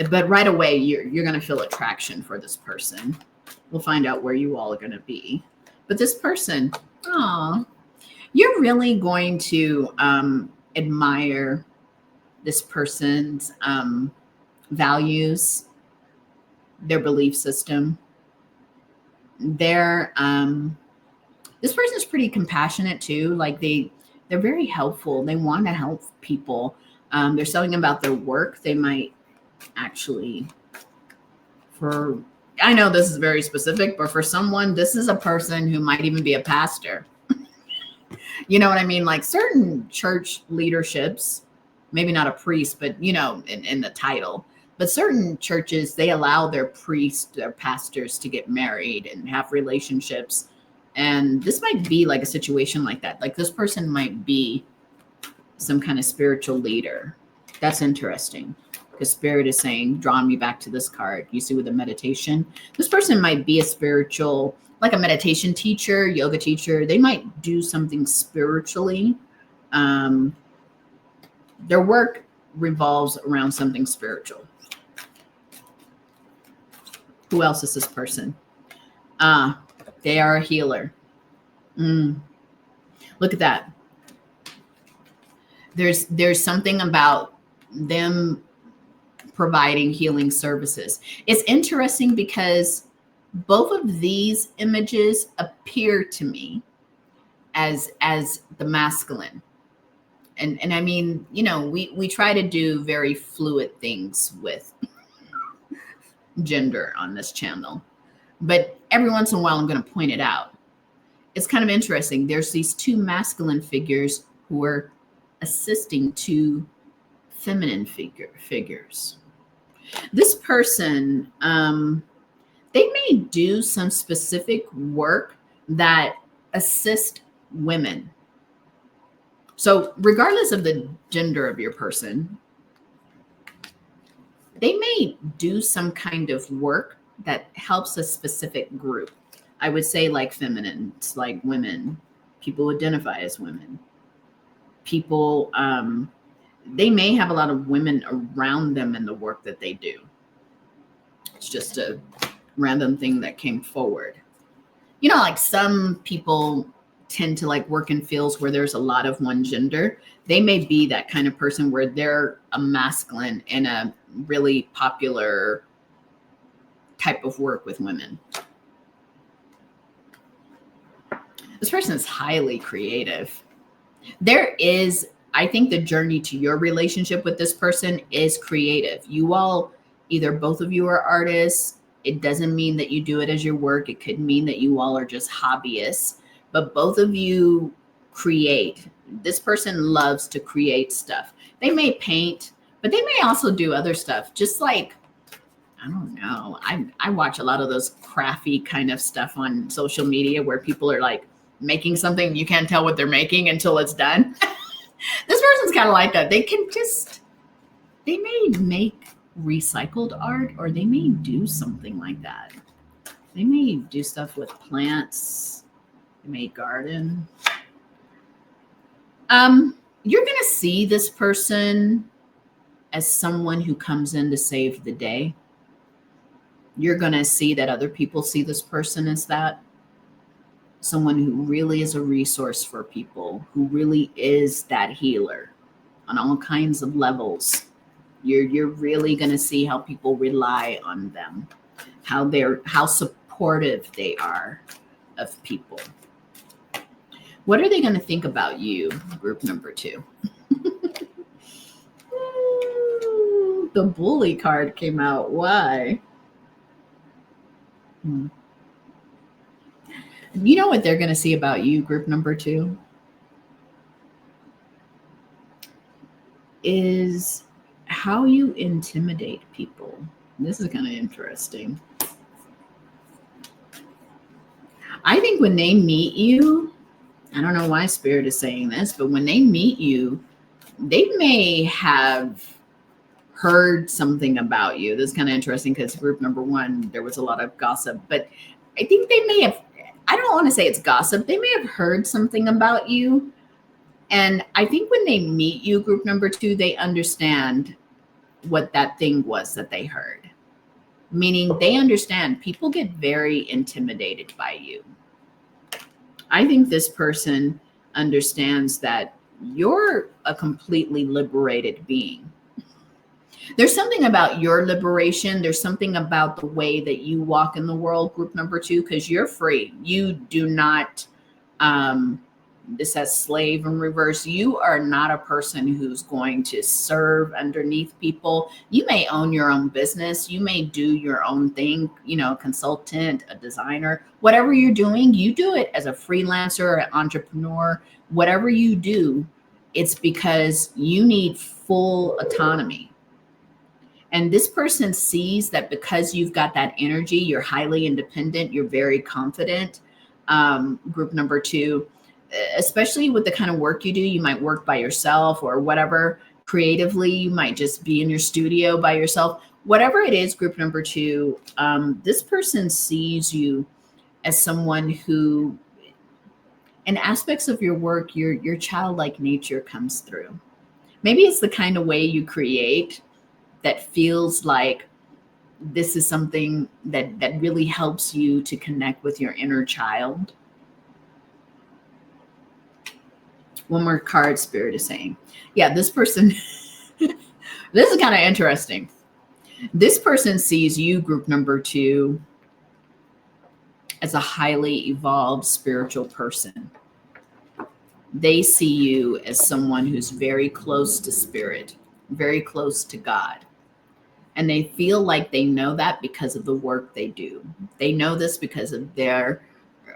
but right away you're going to feel attraction for this person. We'll find out where you all are going to be. But this person, you're really going to admire this person's values, their belief system. This person's pretty compassionate too. Like they're very helpful. They want to help people. They're telling about their work. They might actually, I know this is very specific, but for someone, this is a person who might even be a pastor. You know what I mean? Like certain church leaderships, maybe not a priest, but in the title, but certain churches, they allow their priests, their pastors to get married and have relationships. And this might be like a situation like that. Like this person might be some kind of spiritual leader. That's interesting. because Spirit is saying, drawing me back to this card. You see with the meditation, this person might be a spiritual, like a meditation teacher, yoga teacher. They might do something spiritually. Their work revolves around something spiritual. Who else is this person? They are a healer. Look at that. There's something about them providing healing services. It's interesting because both of these images appear to me as the masculine. And I mean, you know, we try to do very fluid things with gender on this channel, but every once in a while I'm going to point it out. It's kind of interesting. There's these two masculine figures who are assisting two feminine figures. This person, they may do some specific work that assist women. So regardless of the gender of your person, they may do some kind of work that helps a specific group. I would say like feminine, it's like women, people who identify as women. People, they may have a lot of women around them in the work that they do. It's just a random thing that came forward. You know, like some people tend to like work in fields where there's a lot of one gender. They may be that kind of person where they're a masculine in a really popular type of work with women. This person is highly creative. There is, I think the journey to your relationship with this person is creative. You all, either both of you are artists. It doesn't mean that you do it as your work. It could mean that you all are just hobbyists, but both of you create. This person loves to create stuff. They may paint, but they may also do other stuff. Just like, I don't know. I watch a lot of those crafty kind of stuff on social media where people are like making something. You can't tell what they're making until it's done. This person's kind of like that. They may make recycled art, or they may do something like that. They may do stuff with plants. They may garden. You're going to see this person as someone who comes in to save the day. You're going to see that other people see this person as that. Someone who really is a resource for people, who really is that healer on all kinds of levels. You're really going to see how people rely on them, how supportive they are of people. What are they going to think about you, group number 2? The bully card came out. Why? You know what they're going to see about you, group number 2? Is how you intimidate people. This is kind of interesting. I think when they meet you, I don't know why Spirit is saying this, but when they meet you, they may have heard something about you. This is kind of interesting because group number 1, there was a lot of gossip, but I think they may have, I don't want to say it's gossip. They may have heard something about you. And I think when they meet you, group number 2, they understand what that thing was that they heard. Meaning they understand people get very intimidated by you. I think this person understands that you're a completely liberated being. There's something about your liberation. There's something about the way that you walk in the world, group number 2, because you're free. You do not, this says slave in reverse. You are not a person who's going to serve underneath people. You may own your own business. You may do your own thing, you know, consultant, a designer, whatever you're doing, you do it as a freelancer, an entrepreneur, whatever you do, it's because you need full autonomy. And this person sees that because you've got that energy, you're highly independent, you're very confident. Group number 2, especially with the kind of work you do, you might work by yourself or whatever. Creatively, you might just be in your studio by yourself. Whatever it is, group number two, this person sees you as someone who, in aspects of your work, your childlike nature comes through. Maybe it's the kind of way you create that feels like this is something that really helps you to connect with your inner child. One more card Spirit is saying. Yeah, this person, this is kind of interesting. This person sees you, group number two, as a highly evolved spiritual person. They see you as someone who's very close to spirit, very close to God. And they feel like they know that because of the work they do. They know this because of their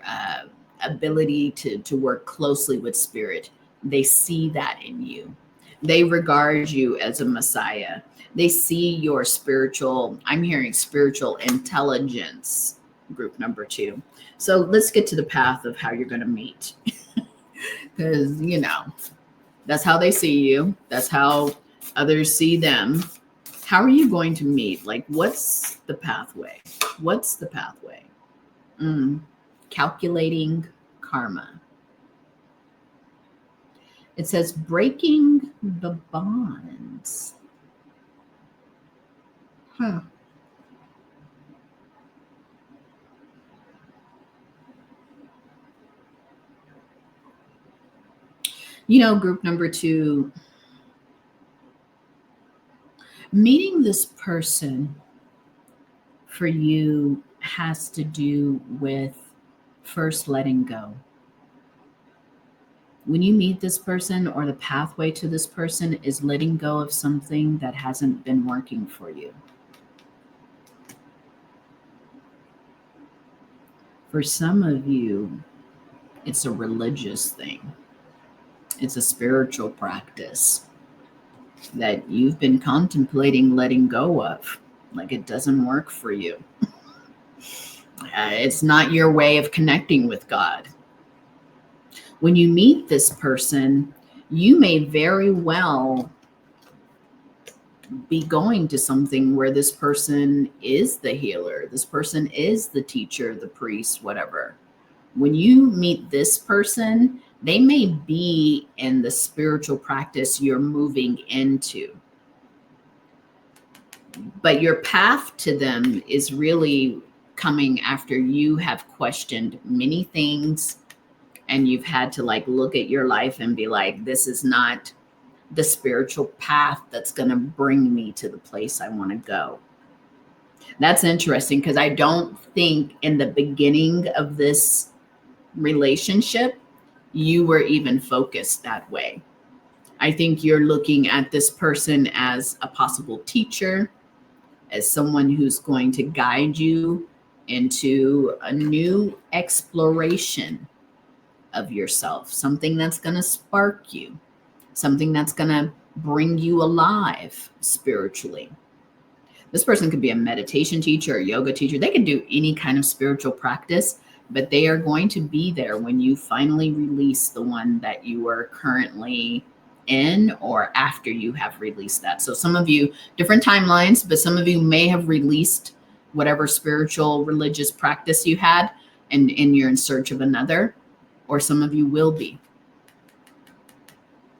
uh, ability to work closely with spirit. They see that in you. They regard you as a Messiah. They see your spiritual, I'm hearing spiritual intelligence, group number two. So let's get to the path of how you're going to meet. Because, that's how they see you. That's how others see them. How are you going to meet? Like, what's the pathway? What's the pathway? Calculating karma. It says breaking the bonds. Huh. Group number two, meeting this person for you has to do with first letting go. When you meet this person, or the pathway to this person is letting go of something that hasn't been working for you. For some of you, it's a religious thing. It's a spiritual practice that you've been contemplating letting go of. Like, it doesn't work for you. It's not your way of connecting with God. When you meet this person, you may very well be going to something where this person is the healer, this person is the teacher, the priest, whatever. When you meet this person, they may be in the spiritual practice you're moving into. But your path to them is really coming after you have questioned many things, and you've had to look at your life and be like, this is not the spiritual path that's going to bring me to the place I want to go. That's interesting, because I don't think in the beginning of this relationship you were even focused that way. I think you're looking at this person as a possible teacher, as someone who's going to guide you into a new exploration of yourself, something that's going to spark you, something that's going to bring you alive spiritually. This person could be a meditation teacher, a yoga teacher. They can do any kind of spiritual practice, but they are going to be there when you finally release the one that you are currently in, or after you have released that. So some of you, different timelines, but some of you may have released whatever spiritual religious practice you had, and you're in search of another, or some of you will be.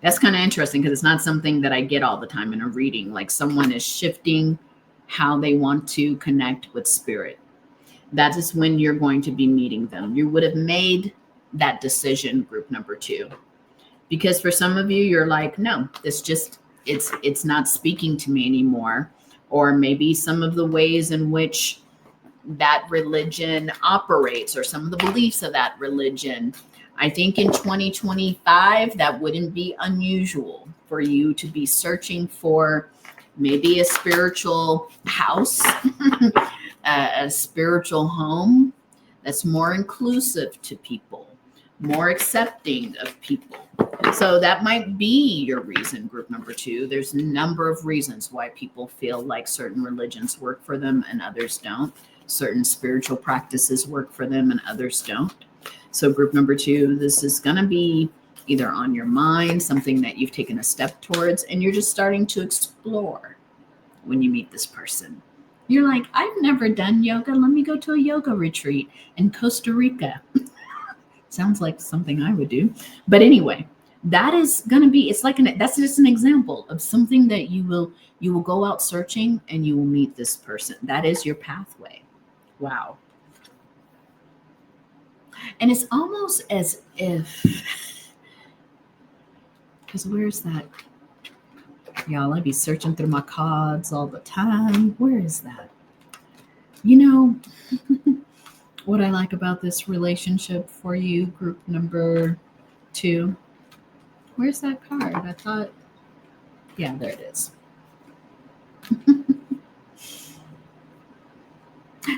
That's kind of interesting, because it's not something that I get all the time in a reading. Like, someone is shifting how they want to connect with spirit. That is when you're going to be meeting them. You would have made that decision, group number two. Because for some of you, you're like, no, it's not speaking to me anymore. Or maybe some of the ways in which that religion operates, or some of the beliefs of that religion. I think in 2025, that wouldn't be unusual for you to be searching for maybe a spiritual house, a spiritual home that's more inclusive to people, more accepting of people. So that might be your reason, group number two. There's a number of reasons why people feel like certain religions work for them and others don't. Certain spiritual practices work for them and others don't. So group number two, this is going to be either on your mind, something that you've taken a step towards, and you're just starting to explore when you meet this person. You're like, I've never done yoga. Let me go to a yoga retreat in Costa Rica. Sounds like something I would do. But anyway, that is going to be, that's just an example of something that you will go out searching and you will meet this person. That is your pathway. Wow. And it's almost as if, because where's that? Y'all, I'd be searching through my cards all the time. Where is that? You know, what I like about this relationship for you, group number 2. Where's that card? I thought, yeah, there it is.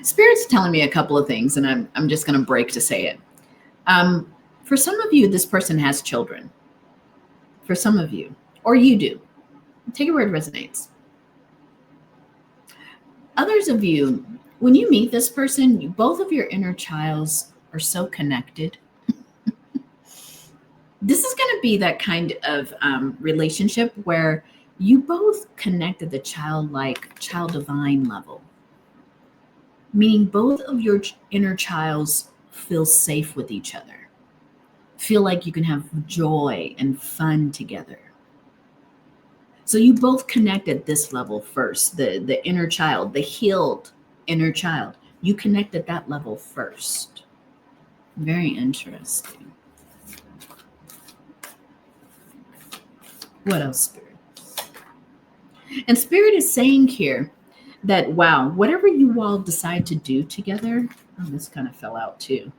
Spirit's telling me a couple of things, and I'm just going to break to say it. For some of you, this person has children. For some of you, or you do. Take it where it resonates. Others of you, when you meet this person, both of your inner childs are so connected. This is going to be that kind of relationship where you both connect at the childlike, child divine level. Meaning both of your inner childs feel safe with each other. Feel like you can have joy and fun together. So you both connect at this level first, the inner child, the healed inner child. You connect at that level first. Very interesting. What else, Spirit? And Spirit is saying here that, wow, whatever you all decide to do together, oh, this kind of fell out too.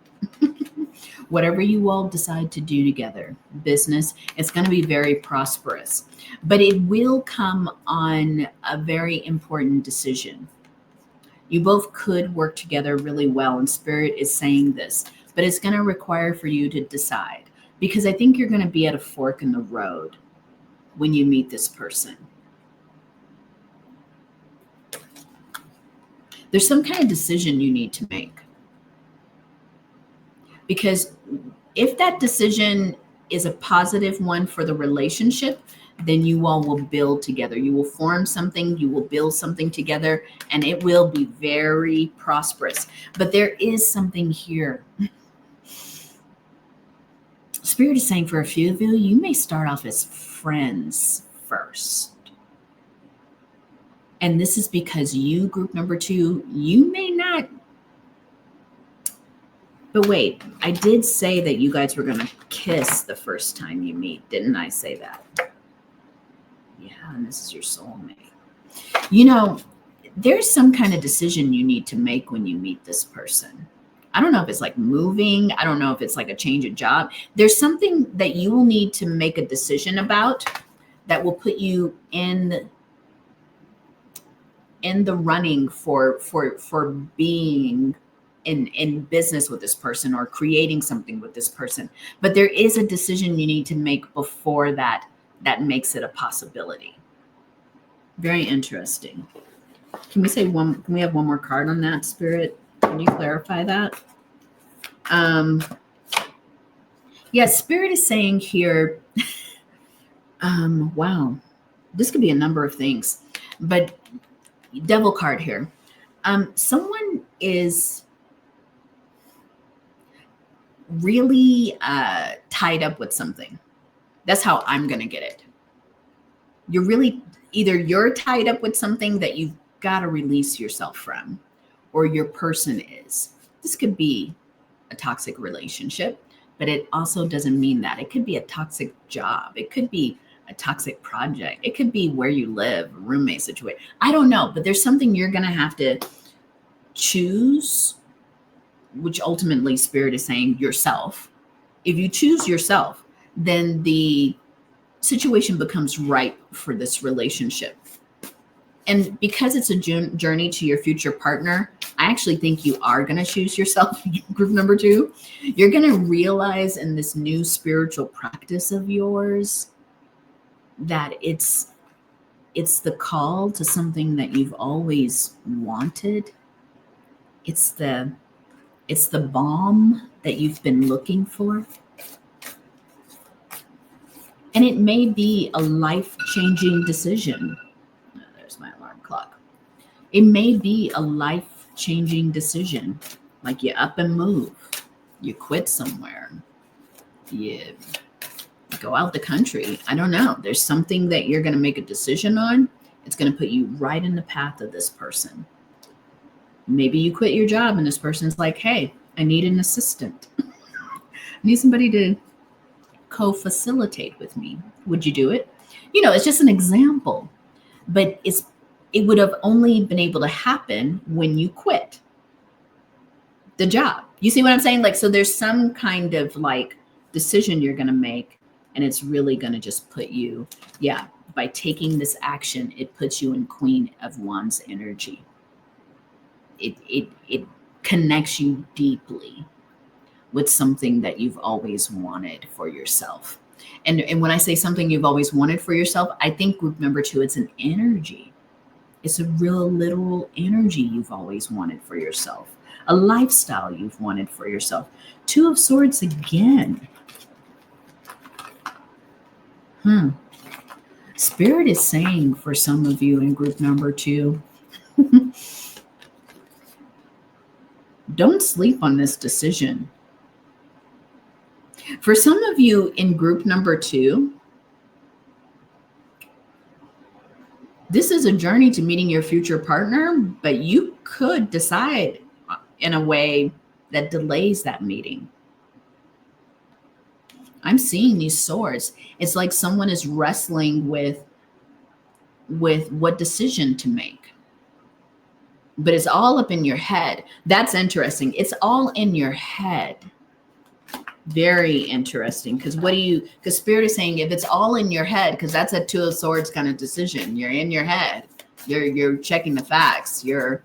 Whatever you all decide to do together, business, it's going to be very prosperous. But it will come on a very important decision. You both could work together really well, and Spirit is saying this, but it's going to require for you to decide, because I think you're going to be at a fork in the road when you meet this person. There's some kind of decision you need to make. Because if that decision is a positive one for the relationship, then you all will build together. You will form something, you will build something together, and it will be very prosperous. But there is something here. Spirit is saying for a few of you, you may start off as friends first. And this is because you, group number 2, you may not. But wait, I did say that you guys were going to kiss the first time you meet. Didn't I say that? Yeah, and this is your soulmate. You know, there's some kind of decision you need to make when you meet this person. I don't know if it's like moving. I don't know if it's like a change of job. There's something that you will need to make a decision about that will put you in the running for being in business with this person or creating something with this person. But there is a decision you need to make before that makes it a possibility. Very interesting. Can we have one more card on that, Spirit? Can you clarify that? Yeah, Spirit is saying here, wow, this could be a number of things, but Devil card here. Someone is really tied up with something. That's how I'm going to get it. You're tied up with something that you've got to release yourself from, or your person is. This could be a toxic relationship, but it also doesn't mean that. It could be a toxic job. It could be a toxic project. It could be where you live, a roommate situation. I don't know, but there's something you're going to have to choose, which ultimately Spirit is saying yourself. If you choose yourself, then the situation becomes ripe for this relationship. And because it's a journey to your future partner, I actually think you are going to choose yourself, group number 2. You're going to realize in this new spiritual practice of yours that it's the call to something that you've always wanted. It's the balm that you've been looking for. And it may be a life-changing decision. Oh, there's my alarm clock. It may be a life-changing decision. Like you up and move, you quit somewhere, you go out the country. I don't know. There's something that you're going to make a decision on. It's going to put you right in the path of this person. Maybe you quit your job and this person's like, hey, I need an assistant. I need somebody to co-facilitate with me. Would you do it? It's just an example, but it would have only been able to happen when you quit the job. You see what I'm saying? Like, so there's some kind of like decision you're going to make, and it's really going to just put you, by taking this action, it puts you in Queen of Wands energy. It connects you deeply with something that you've always wanted for yourself. And when I say something you've always wanted for yourself, I think group number 2, it's an energy. It's a real literal energy you've always wanted for yourself, a lifestyle you've wanted for yourself. 2 of Swords again. Spirit is saying for some of you in group number 2, don't sleep on this decision. For some of you in group number 2, this is a journey to meeting your future partner, but you could decide in a way that delays that meeting. I'm seeing these swords. It's like someone is wrestling with what decision to make. But it's all up in your head. That's interesting. It's all in your head. Very interesting. Because because Spirit is saying if it's all in your head, because that's a 2 of Swords kind of decision. You're in your head. You're checking the facts. You're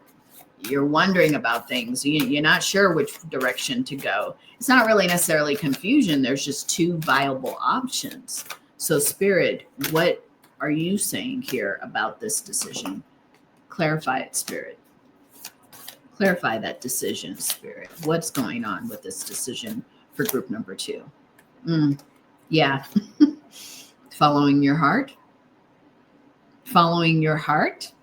wondering about things. You're not sure which direction to go. It's not really necessarily confusion. There's just 2 viable options. So Spirit, what are you saying here about this decision? Clarify it, Spirit. Clarify that decision, Spirit. What's going on with this decision for group number 2? Yeah. Following your heart. Following your heart.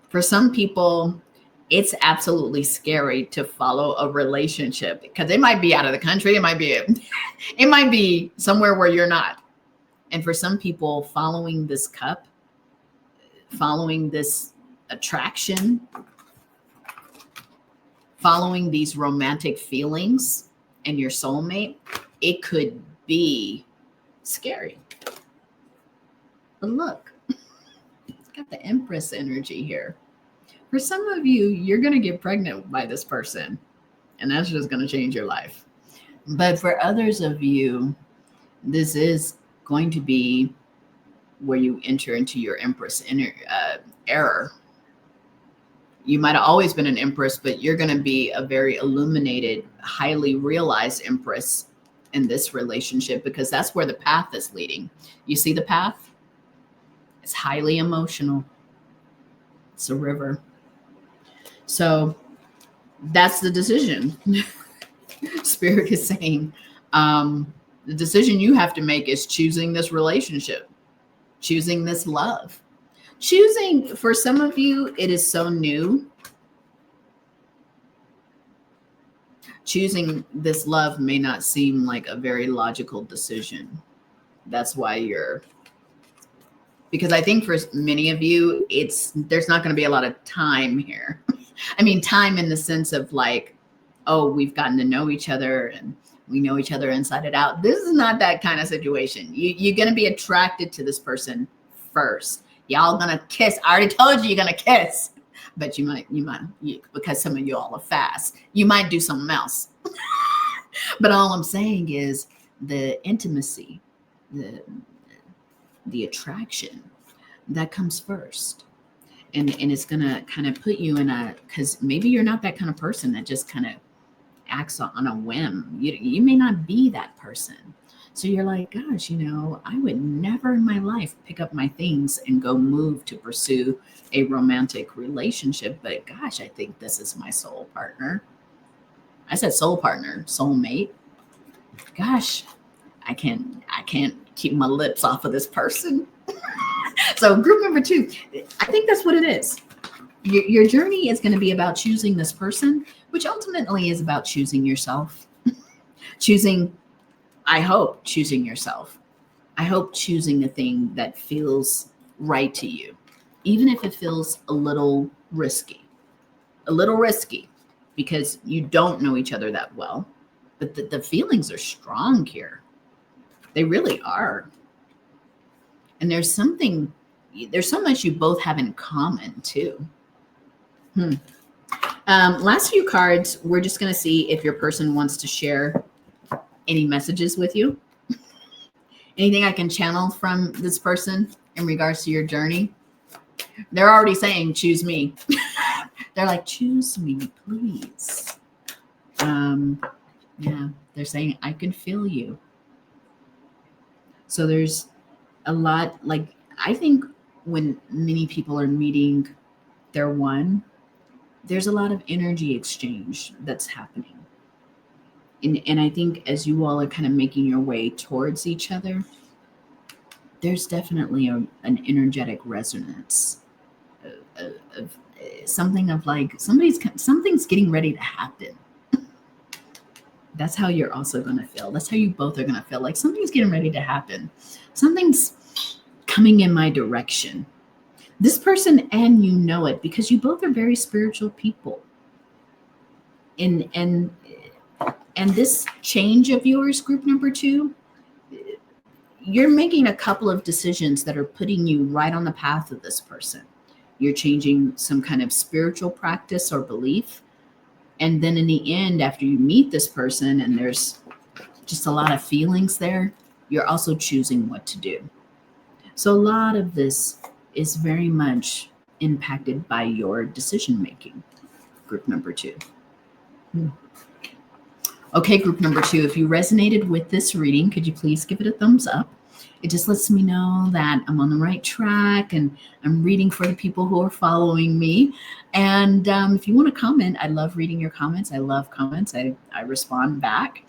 For some people, it's absolutely scary to follow a relationship because it might be out of the country. It might be somewhere where you're not. And for some people, following this cup, following this attraction, following these romantic feelings and your soulmate, it could be scary. But look, it's got the Empress energy here. For some of you, you're going to get pregnant by this person, and that's just going to change your life. But for others of you, this is going to be where you enter into your Empress era. You might have always been an Empress, but you're going to be a very illuminated, highly realized Empress in this relationship because that's where the path is leading. You see the path? It's highly emotional. It's a river. So that's the decision. Spirit is saying the decision you have to make is choosing this relationship, choosing this love. Choosing, for some of you, it is so new. Choosing this love may not seem like a very logical decision. That's why because I think for many of you, there's not going to be a lot of time here. I mean, time in the sense of like, oh, we've gotten to know each other and we know each other inside and out. This is not that kind of situation. You're going to be attracted to this person first. Y'all gonna kiss. I already told you you're gonna kiss, but you might, because some of you all are fast, you might do something else. But all I'm saying is the intimacy, the attraction that comes first. And it's gonna kind of put you in because maybe you're not that kind of person that just kind of acts on a whim. You may not be that person. So you're like, gosh, I would never in my life pick up my things and go move to pursue a romantic relationship. But gosh, I think this is my soul partner. I said soul partner, soulmate. Gosh, I can't keep my lips off of this person. So group number 2, I think that's what it is. Your journey is going to be about choosing this person, which ultimately is about choosing yourself. Choosing, I hope, choosing yourself. I hope choosing the thing that feels right to you, even if it feels a little risky, because you don't know each other that well. But the feelings are strong here. They really are. And there's so much you both have in common too. Last few cards, we're just going to see if your person wants to share any messages with you. Anything I can channel from this person in regards to your journey? They're already saying, choose me. They're like, choose me, please. Yeah, they're saying, I can feel you. So there's a lot, like, I think when many people are meeting their one, there's a lot of energy exchange that's happening. And I think as you all are kind of making your way towards each other, there's definitely an energetic resonance of something of like something's getting ready to happen. That's how you're also going to feel. That's how you both are going to feel, like something's getting ready to happen. Something's coming in my direction. This person, and you know it because you both are very spiritual people. And this change of yours, group number 2, you're making a couple of decisions that are putting you right on the path of this person. You're changing some kind of spiritual practice or belief. And then in the end, after you meet this person and there's just a lot of feelings there, you're also choosing what to do. So a lot of this is very much impacted by your decision making, group number 2. Okay, group number 2, if you resonated with this reading, could you please give it a thumbs up? It just lets me know that I'm on the right track and I'm reading for the people who are following me. And if you want to comment, I love reading your comments. I love comments. I respond back.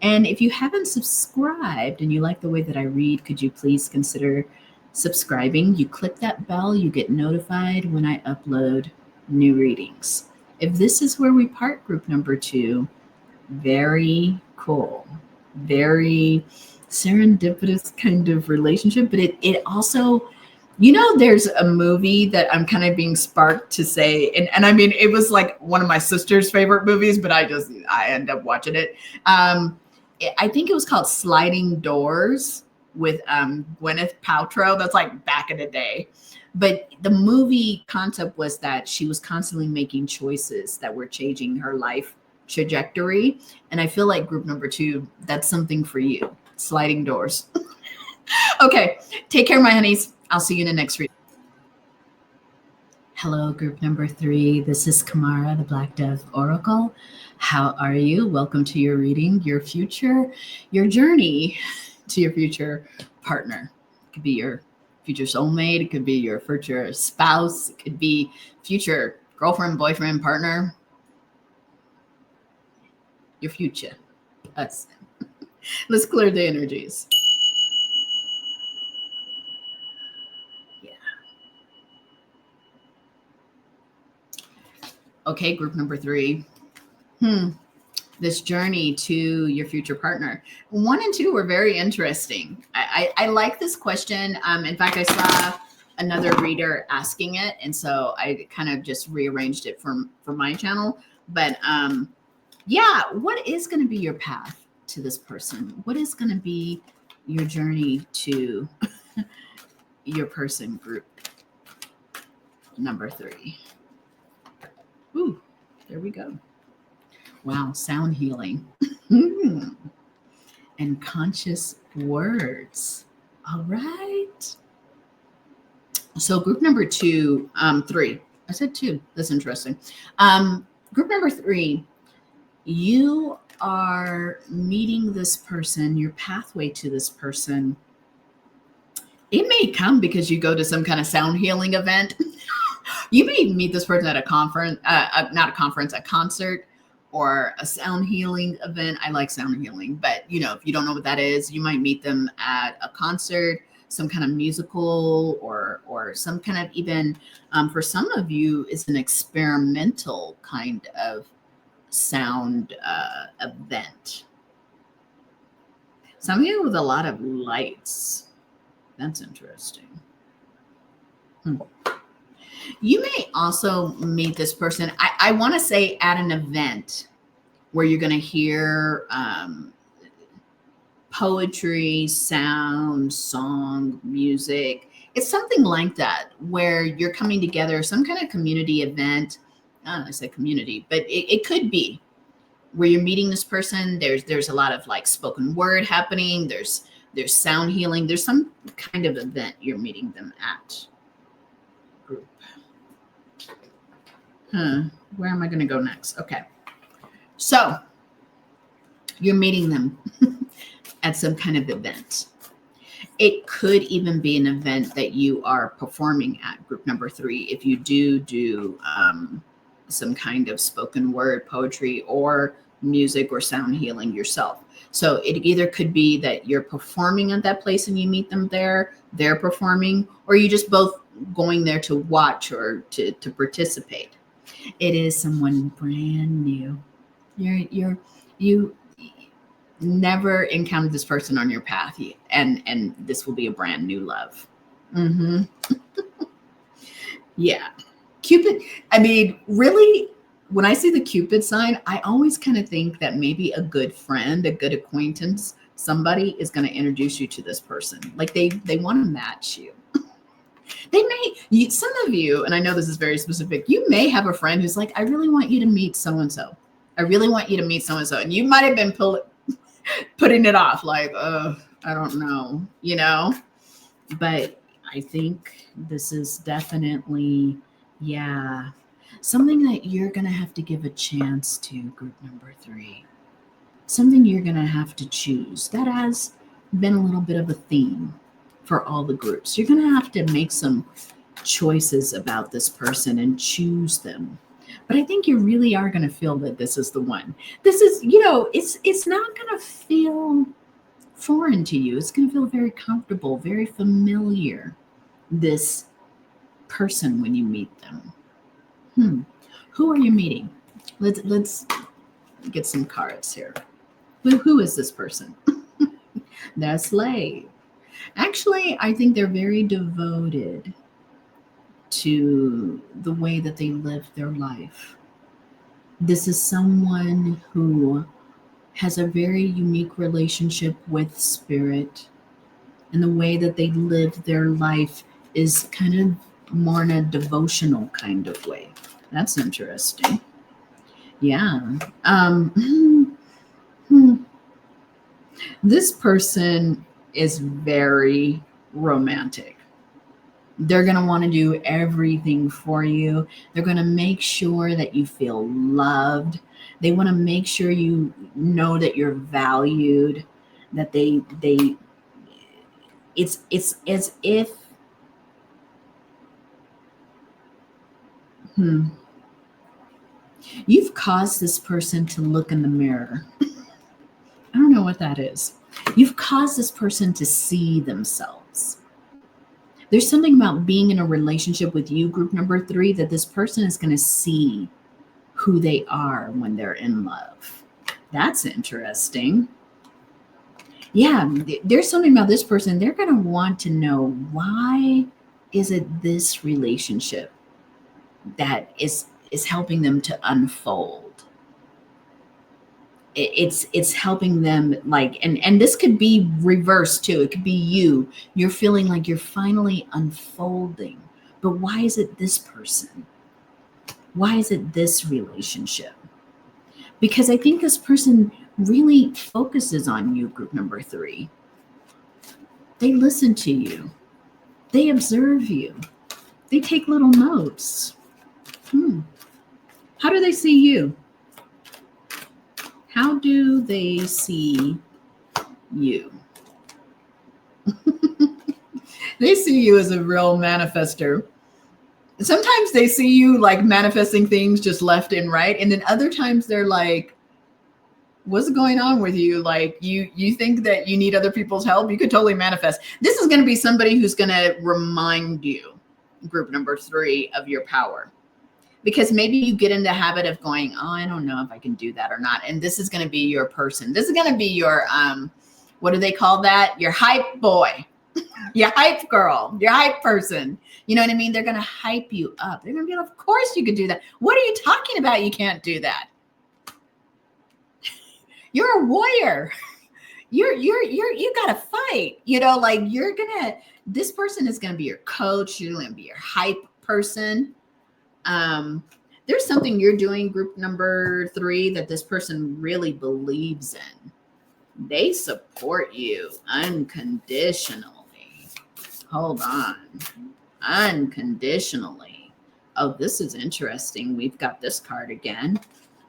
And if you haven't subscribed and you like the way that I read, could you please consider subscribing? You click that bell, you get notified when I upload new readings. If this is where we part, group number 2, very cool, very serendipitous kind of relationship. But it also, there's a movie that I'm kind of being sparked to say, and I mean, it was like one of my sister's favorite movies, but I end up watching it. I think it was called Sliding Doors with Gwyneth Paltrow. That's like back in the day. But the movie concept was that she was constantly making choices that were changing her life trajectory. And I feel like group number 2, that's something for you. Sliding doors. Okay, take care, my honeys. I'll see you in the next reading. Hello, group number 3. This is Kamara, the Black Dove Oracle. How are you? Welcome to your reading, your future, your journey to your future partner. It could be your future soulmate. It could be your future spouse. It could be future girlfriend, boyfriend, partner. Your future, us. Let's clear the energies. Yeah. Okay, group number 3. This journey to your future partner. 1 and 2 were very interesting. I like this question. In fact, I saw another reader asking it, and so I kind of just rearranged it for my channel. But yeah, what is going to be your path to this person? What is going to be your journey to your person, group number 3? Ooh, there we go. Wow, sound healing. And conscious words. All right. So group number 2, 3. I said 2. That's interesting. Group number 3, you are meeting this person, your pathway to this person. It may come because you go to some kind of sound healing event. You may meet this person at a conference, not a conference, a concert, or a sound healing event. I like sound healing, but if you don't know what that is, you might meet them at a concert, some kind of musical, or some kind of even for some of you, it's an experimental kind of sound event. Some of you with a lot of lights. That's interesting. You may also meet this person. I want to say at an event where you're going to hear poetry, sound, song, music. It's something like that where you're coming together, some kind of community event. I don't know, I say community, but it could be where you're meeting this person. There's a lot of like spoken word happening. There's sound healing. There's some kind of event you're meeting them at. Group. Where am I going to go next? Okay. So you're meeting them at some kind of event. It could even be an event that you are performing at, group number 3, if you do some kind of spoken word, poetry, or music or sound healing yourself. So it either could be that you're performing at that place and you meet them there, they're performing, or you just both going there to watch or to participate. It is someone brand new. You never encountered this person on your path, and this will be a brand new love. Yeah. Cupid, I mean, really, when I see the Cupid sign, I always kind of think that maybe a good friend, a good acquaintance, somebody is going to introduce you to this person. Like they want to match you. Some of you, and I know this is very specific, you may have a friend who's like, I really want you to meet so-and-so. I really want you to meet so-and-so. And you might have been putting it off like, I don't know, but I think this is definitely, something that you're going to have to give a chance to, group number 3. Something you're going to have to choose. That has been a little bit of a theme for all the groups. You're going to have to make some choices about this person and choose them. But I think you really are going to feel that this is the one. This is, it's not going to feel foreign to you. It's going to feel very comfortable, very familiar, this person when you meet them. Who are you meeting? Let's get some cards here. Who is this person? They're a slave. Actually, I think they're very devoted to the way that they live their life. This is someone who has a very unique relationship with spirit, and the way that they live their life is kind of more in a devotional kind of way. That's interesting. Yeah. This person is very romantic. They're going to want to do everything for you. They're going to make sure that you feel loved. They want to make sure you know that you're valued, that it's as if you've caused this person to look in the mirror. I don't know what that is. You've caused this person to see themselves. There's something about being in a relationship with you, group number 3, that this person is going to see who they are when they're in love. That's interesting. Yeah, there's something about this person. They're going to want to know, why is it this relationship that is helping them to unfold? It's helping them, like, and this could be reversed too. It could be you're feeling like you're finally unfolding, but why is it this person? Why is it this relationship? Because I think this person really focuses on you, group number 3. They listen to you. They observe you. They take little notes. How do they see you? How do they see you? They see you as a real manifester. sometimes they see you like manifesting things just left and right. And then other times they're like, what's going on with you? Like you think that you need other people's help. You could totally manifest. This is going to be somebody who's going to remind you, group number 3, of your power. Because maybe you get in the habit of going, oh, I don't know if I can do that or not. And this is going to be your person. This is going to be your, what do they call that? Your hype boy, your hype girl, your hype person. You know what I mean? They're going to hype you up. They're going to be like, of course you could do that. What are you talking about? You can't do that. You're a warrior. You got to fight, you know, like this person is going to be your coach. You're going to be your hype person. There's something you're doing, group number 3, that this person really believes in. They support you unconditionally. Hold on. Unconditionally. Oh, this is interesting. We've got this card again.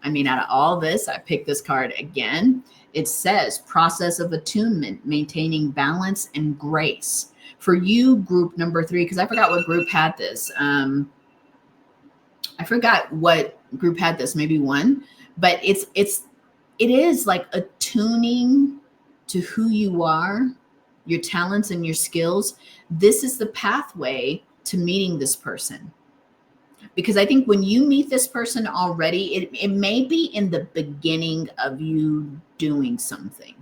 I mean, out of all this, I picked this card again. It says process of attunement, maintaining balance and grace. For you, group number 3, because I forgot what group had this. I forgot what group had this, maybe 1, but it is like attuning to who you are, your talents and your skills. This is the pathway to meeting this person. Because I think when you meet this person already, it may be in the beginning of you doing something.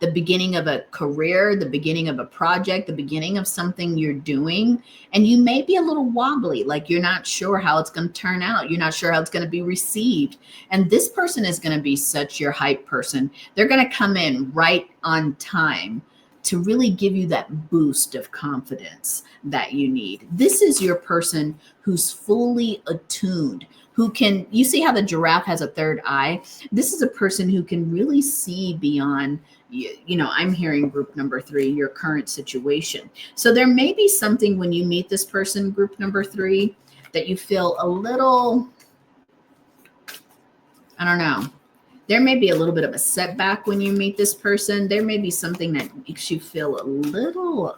The beginning of a career, the beginning of a project, the beginning of something you're doing. And you may be a little wobbly, like you're not sure how it's going to turn out. You're not sure how it's going to be received. And this person is going to be such your hype person. They're going to come in right on time to really give you that boost of confidence that you need. This is your person who's fully attuned, who can, you see how the giraffe has a third eye? This is a person who can really see beyond, you know, I'm hearing group number 3, your current situation. So there may be something when you meet this person, group number 3, that you feel a little, I don't know. There may be a little bit of a setback when you meet this person. There may be something that makes you feel a little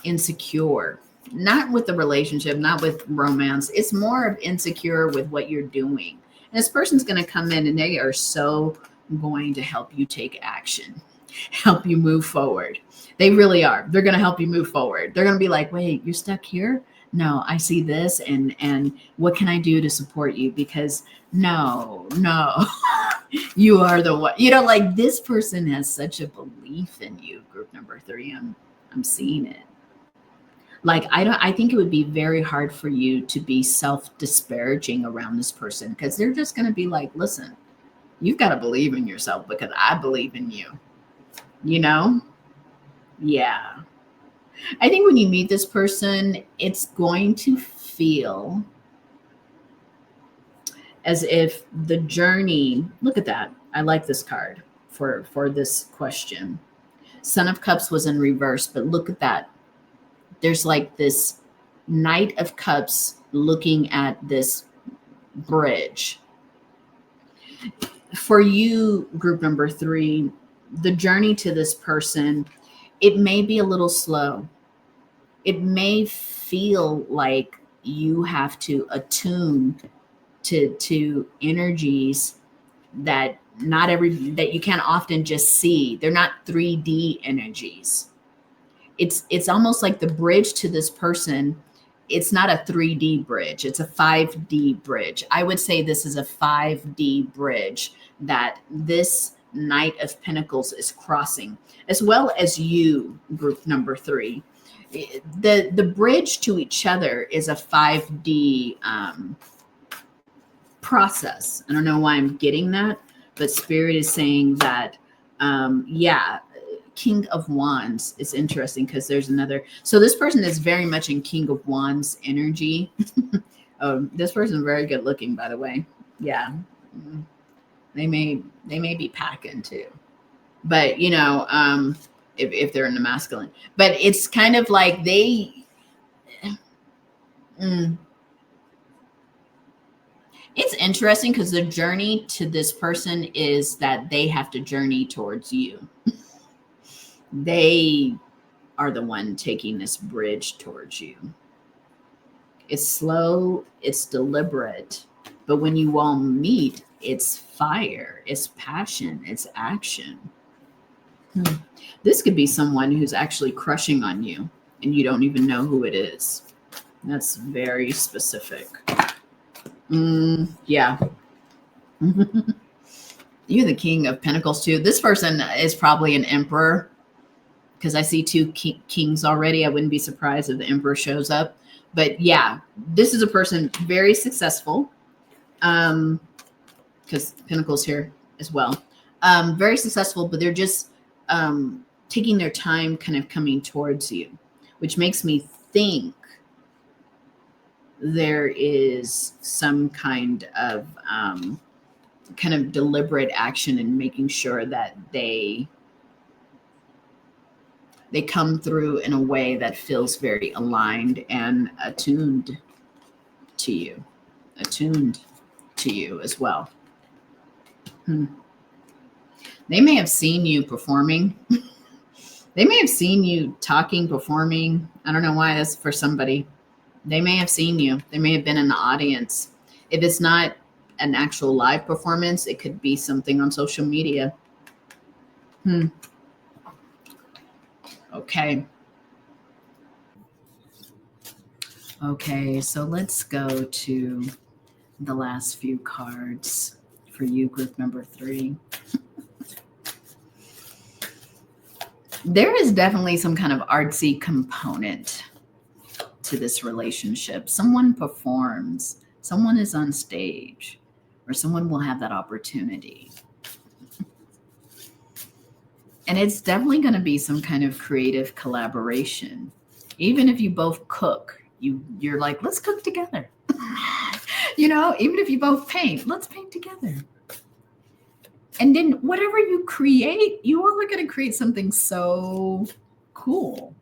insecure, not with the relationship, not with romance. It's more of insecure with what you're doing. And this person's going to come in and they are so going to help you take action, help you move forward. They really are. They're going to help you move forward. They're going to be like, wait, you're stuck here? No, I see this. And what can I do to support you? Because no, you are the one, you know, like this person has such a belief in you, group number 3. I'm seeing it. Like, I think it would be very hard for you to be self-disparaging around this person, because they're just going to be like, listen, you've got to believe in yourself because I believe in you, you know? Yeah. I think when you meet this person, it's going to feel as if the journey, look at that. I like this card for this question. Son of Cups was in reverse, but look at that. There's like this Knight of Cups looking at this bridge. For you, group number 3, the journey to this person, it may be a little slow. It may feel like you have to attune to energies that that you can't often just see. They're not 3D energies. It's almost like the bridge to this person. It's not a 3D bridge. It's a 5D bridge. I would say this is a 5D bridge that this Knight of Pentacles is crossing, as well as you, group number 3. The bridge to each other is a 5D process. I don't know why I'm getting that, but Spirit is saying that, yeah, King of Wands is interesting because there's another. So this person is very much in King of Wands energy. This person is very good looking, by the way. Yeah, they may be packing too, but you know, if they're in the masculine, but it's kind of like they. It's interesting because the journey to this person is that they have to journey towards you. They are the one taking this bridge towards you. It's slow, it's deliberate, but when you all meet, it's fire, it's passion, it's action. This could be someone who's actually crushing on you and you don't even know who it is. That's very specific. Yeah. You're the King of Pentacles too. This person is probably an emperor because I see two kings already. I wouldn't be surprised if the emperor shows up. But yeah, this is a person very successful. Because Pentacles here as well. Very successful, but they're just taking their time kind of coming towards you, which makes me think there is some kind of deliberate action in making sure that they come through in a way that feels very aligned and attuned to you as well. They may have seen you performing. They may have seen you talking, performing. I don't know why that's for somebody. They may have seen you. They may have been in the audience. If it's not an actual live performance, it could be something on social media. Okay. Okay, so let's go to the last few cards for you, group number 3. There is definitely some kind of artsy component to this relationship. Someone performs, someone is on stage, or someone will have that opportunity. And it's definitely going to be some kind of creative collaboration. Even if you both cook, you're like, let's cook together. Even if you both paint, let's paint together. And then whatever you create, you all are going to create something so cool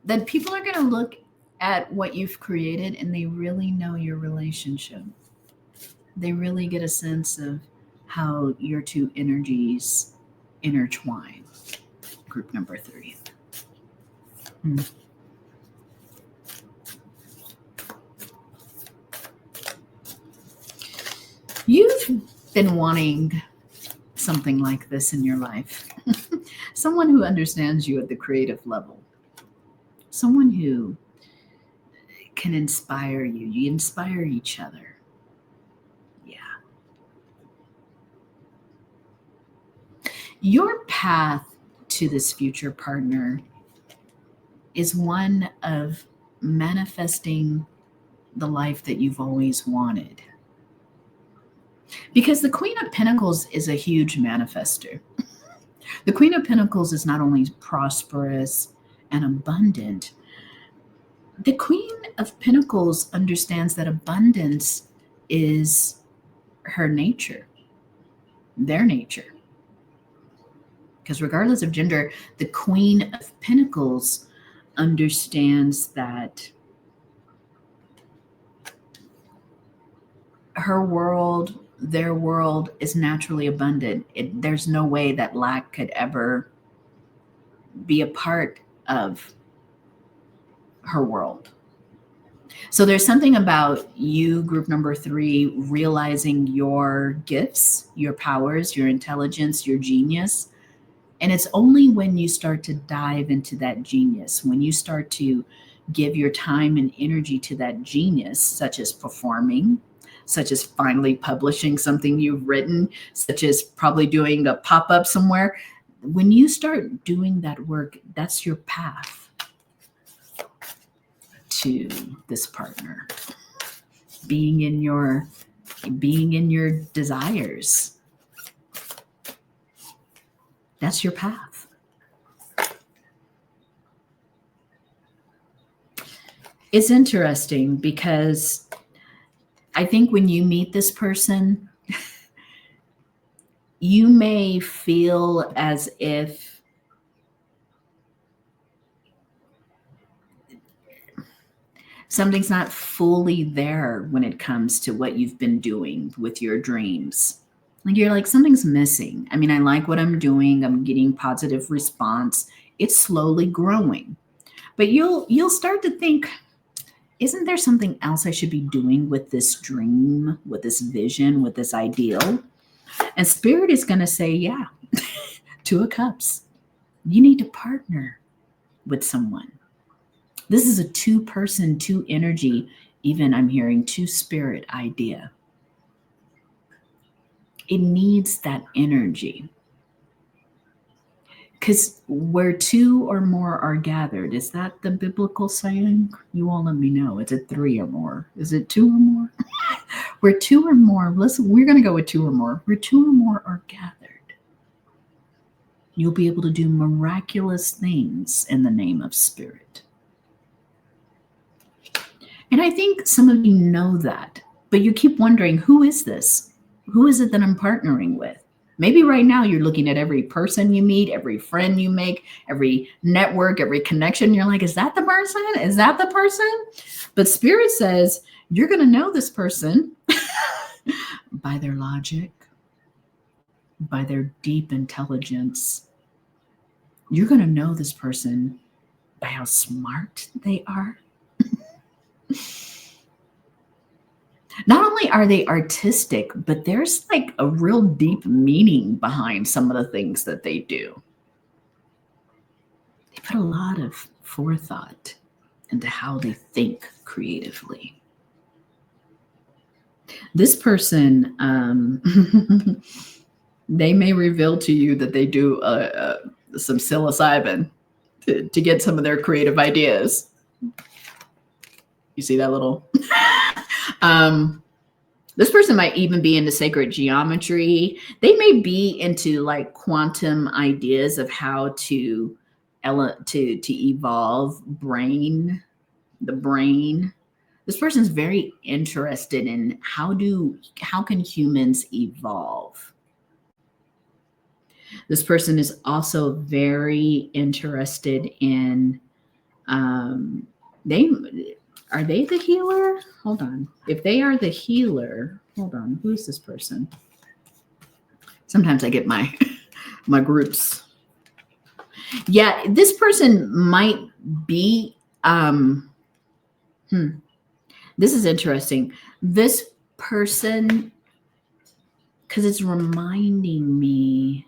that people are going to look at what you've created and they really know your relationship. They really get a sense of how your two energies intertwine. Group number 3. You've been wanting something like this in your life. Someone who understands you at the creative level. Someone who can inspire you. You inspire each other. Yeah. Your path to this future partner is one of manifesting the life that you've always wanted. Because the Queen of Pentacles is a huge manifester. The Queen of Pentacles is not only prosperous and abundant, the Queen of Pentacles understands that abundance is her nature, their nature. Because regardless of gender, the Queen of Pentacles understands that her world, their world is naturally abundant. There's no way that lack could ever be a part of her world. So there's something about you, group number 3, realizing your gifts, your powers, your intelligence, your genius. And it's only when you start to dive into that genius, when you start to give your time and energy to that genius, such as performing, such as finally publishing something you've written, such as probably doing a pop-up somewhere. When you start doing that work, that's your path to this partner. Being in your desires. That's your path. It's interesting because I think when you meet this person, you may feel as if something's not fully there when it comes to what you've been doing with your dreams. Like you're like, something's missing. I mean, I like what I'm doing. I'm getting positive response. It's slowly growing. But you'll start to think, isn't there something else I should be doing with this dream, with this vision, with this ideal? And Spirit is going to say, yeah, Two of Cups. You need to partner with someone. This is a two-person, two energy, even I'm hearing two spirit idea. It needs that energy. Because where two or more are gathered, is that the biblical saying? You all let me know. Is it three or more? Is it two or more? Where two or more, listen, we're going to go with two or more. Where two or more are gathered, you'll be able to do miraculous things in the name of Spirit. And I think some of you know that, but you keep wondering, who is this? Who is it that I'm partnering with? Maybe right now you're looking at every person you meet, every friend you make, every network, every connection. You're like, is that the person? Is that the person? But Spirit says, you're going to know this person by their logic, by their deep intelligence. You're going to know this person by how smart they are. Not only are they artistic, but there's like a real deep meaning behind some of the things that they do. They put a lot of forethought into how they think creatively. This person, they may reveal to you that they do some psilocybin to get some of their creative ideas. You see that little... This person might even be into sacred geometry. They may be into like quantum ideas of how to evolve the brain. This person's very interested in how can humans evolve. This person is also very interested in are they the healer? Hold on. If they are the healer, hold on. Who is this person? Sometimes I get my groups. Yeah, this person might be this is interesting. This person, because it's reminding me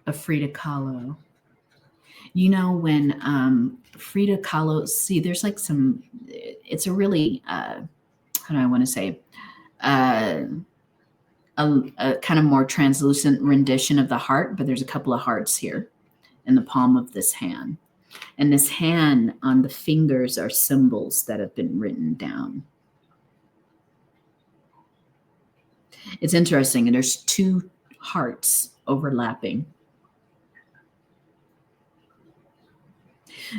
of Frida Kahlo. You know, when Frida Kahlo, see, there's like it's a really, how do I want to say, a kind of more translucent rendition of the heart, but there's a couple of hearts here in the palm of this hand. And this hand on the fingers are symbols that have been written down. It's interesting, and there's two hearts overlapping.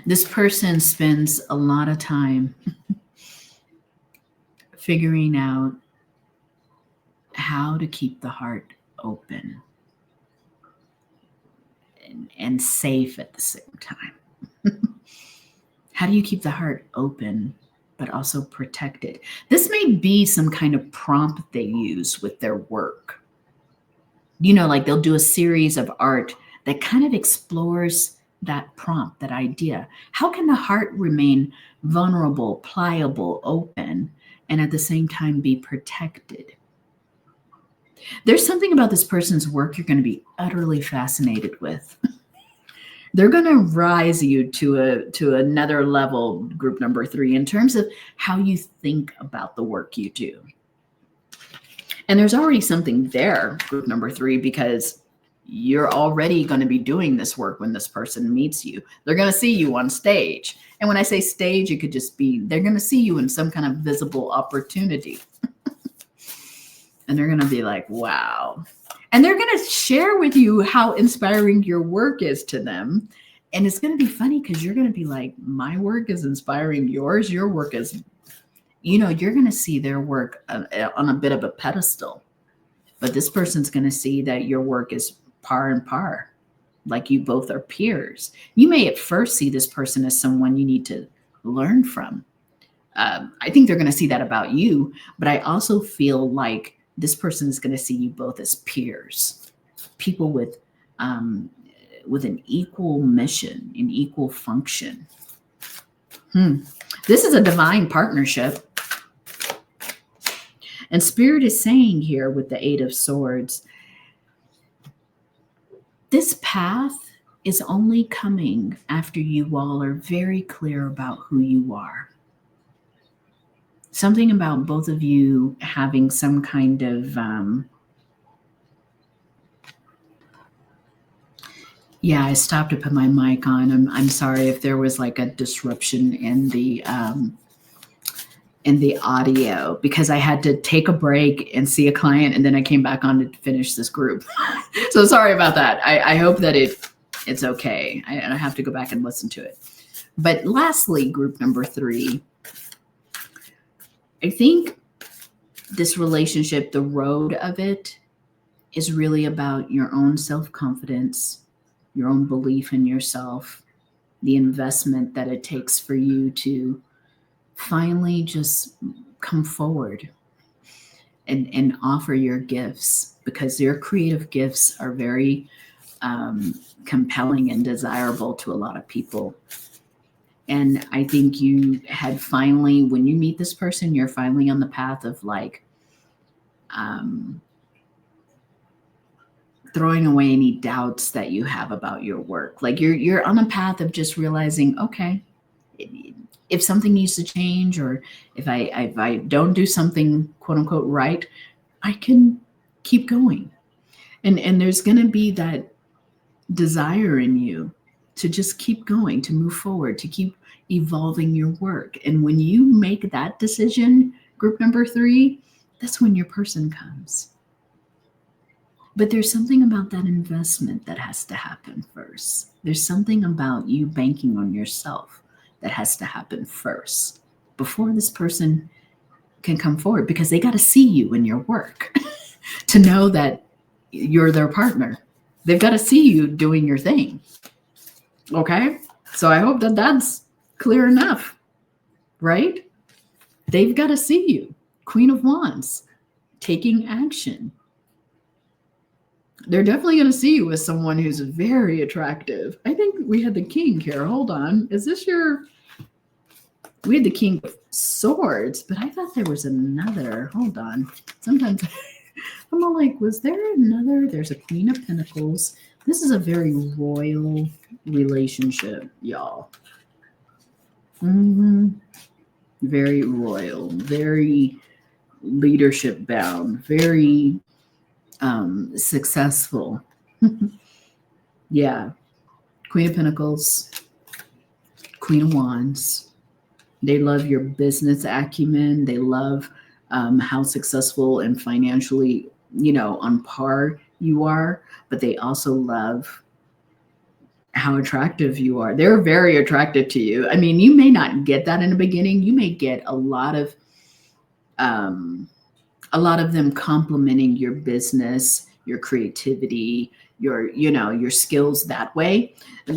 This person spends a lot of time figuring out how to keep the heart open and safe at the same time. How do you keep the heart open but also protected? This may be some kind of prompt they use with their work. You know, like they'll do a series of art that kind of explores that prompt, that idea. How can the heart remain vulnerable, pliable, open, and at the same time be protected? There's something about this person's work you're going to be utterly fascinated with. They're going to rise you to another level, group number 3, in terms of how you think about the work you do. And there's already something there, group number 3, because you're already going to be doing this work when this person meets you. They're going to see you on stage. And when I say stage, it could just be, they're going to see you in some kind of visible opportunity. And they're going to be like, wow. And they're going to share with you how inspiring your work is to them. And it's going to be funny because you're going to be like, my work is inspiring yours. Your work is, you know, you're going to see their work on a bit of a pedestal. But this person's going to see that your work is par and par, like you both are peers. You may at first see this person as someone you need to learn from. I think they're going to see that about you, but I also feel like this person is going to see you both as peers, people with with an equal mission, an equal function. This is a divine partnership. And Spirit is saying here with the Eight of Swords, this path is only coming after you all are very clear about who you are. Something about both of you having some kind of, yeah, I stopped to put my mic on. I'm sorry if there was like a disruption in the audio, because I had to take a break and see a client, and then I came back on to finish this group. So sorry about that. I hope that it's okay. I have to go back and listen to it. But lastly, group number 3, I think this relationship, the road of it, is really about your own self-confidence, your own belief in yourself, the investment that it takes for you to finally just come forward and offer your gifts, because your creative gifts are very compelling and desirable to a lot of people. And I think you had finally, when you meet this person, you're finally on the path of like throwing away any doubts that you have about your work. Like you're on a path of just realizing, okay, if something needs to change, or if I don't do something quote unquote right, I can keep going. And there's going to be that desire in you to just keep going, to move forward, to keep evolving your work. And when you make that decision, group number 3, that's when your person comes. But there's something about that investment that has to happen first. There's something about you banking on yourself that has to happen first before this person can come forward, because they got to see you in your work to know that you're their partner. They've got to see you doing your thing. Okay? So I hope that that's clear enough, right? They've got to see you. Queen of Wands, taking action. They're definitely going to see you as someone who's very attractive. I think we had the King here. Hold on. Is this your... We had the King of Swords, but I thought there was another. Hold on. Sometimes I'm all like, was there another? There's a Queen of Pentacles. This is a very royal relationship, y'all. Very royal, very leadership bound, very successful. Yeah. Queen of Pentacles, Queen of Wands. They love your business acumen. They love how successful and financially, on par you are, but they also love how attractive you are. They're very attracted to you. I mean, you may not get that in the beginning. You may get a lot of them complimenting your business, your creativity, your skills that way.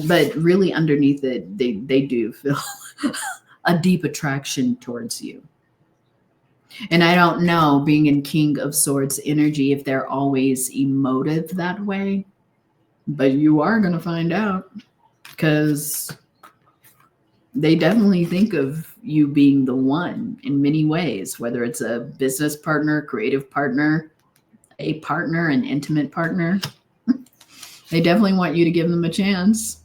But really underneath it, they do feel a deep attraction towards you. And I don't know, being in King of Swords energy, if they're always emotive that way, but you are going to find out, because they definitely think of you being the one in many ways, whether it's a business partner, creative partner, a partner, an intimate partner. They definitely want you to give them a chance.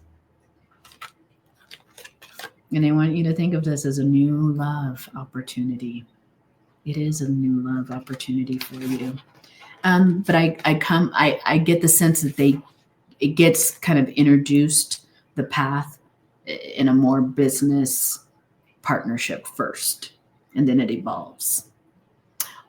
And they want you to think of this as a new love opportunity. It is a new love opportunity for you. But I get the sense that it gets kind of introduced, the path, in a more business partnership first, and then it evolves.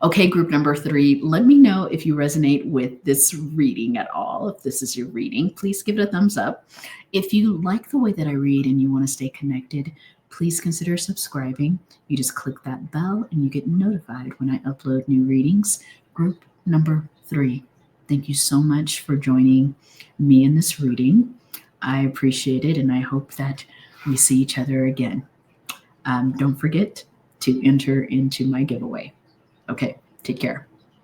Okay, group number 3, let me know if you resonate with this reading at all. If this is your reading, please give it a thumbs up. If you like the way that I read and you want to stay connected, please consider subscribing. You just click that bell and you get notified when I upload new readings. Group number 3, thank you so much for joining me in this reading. I appreciate it, and I hope that we see each other again. Don't forget to enter into my giveaway. Okay, take care.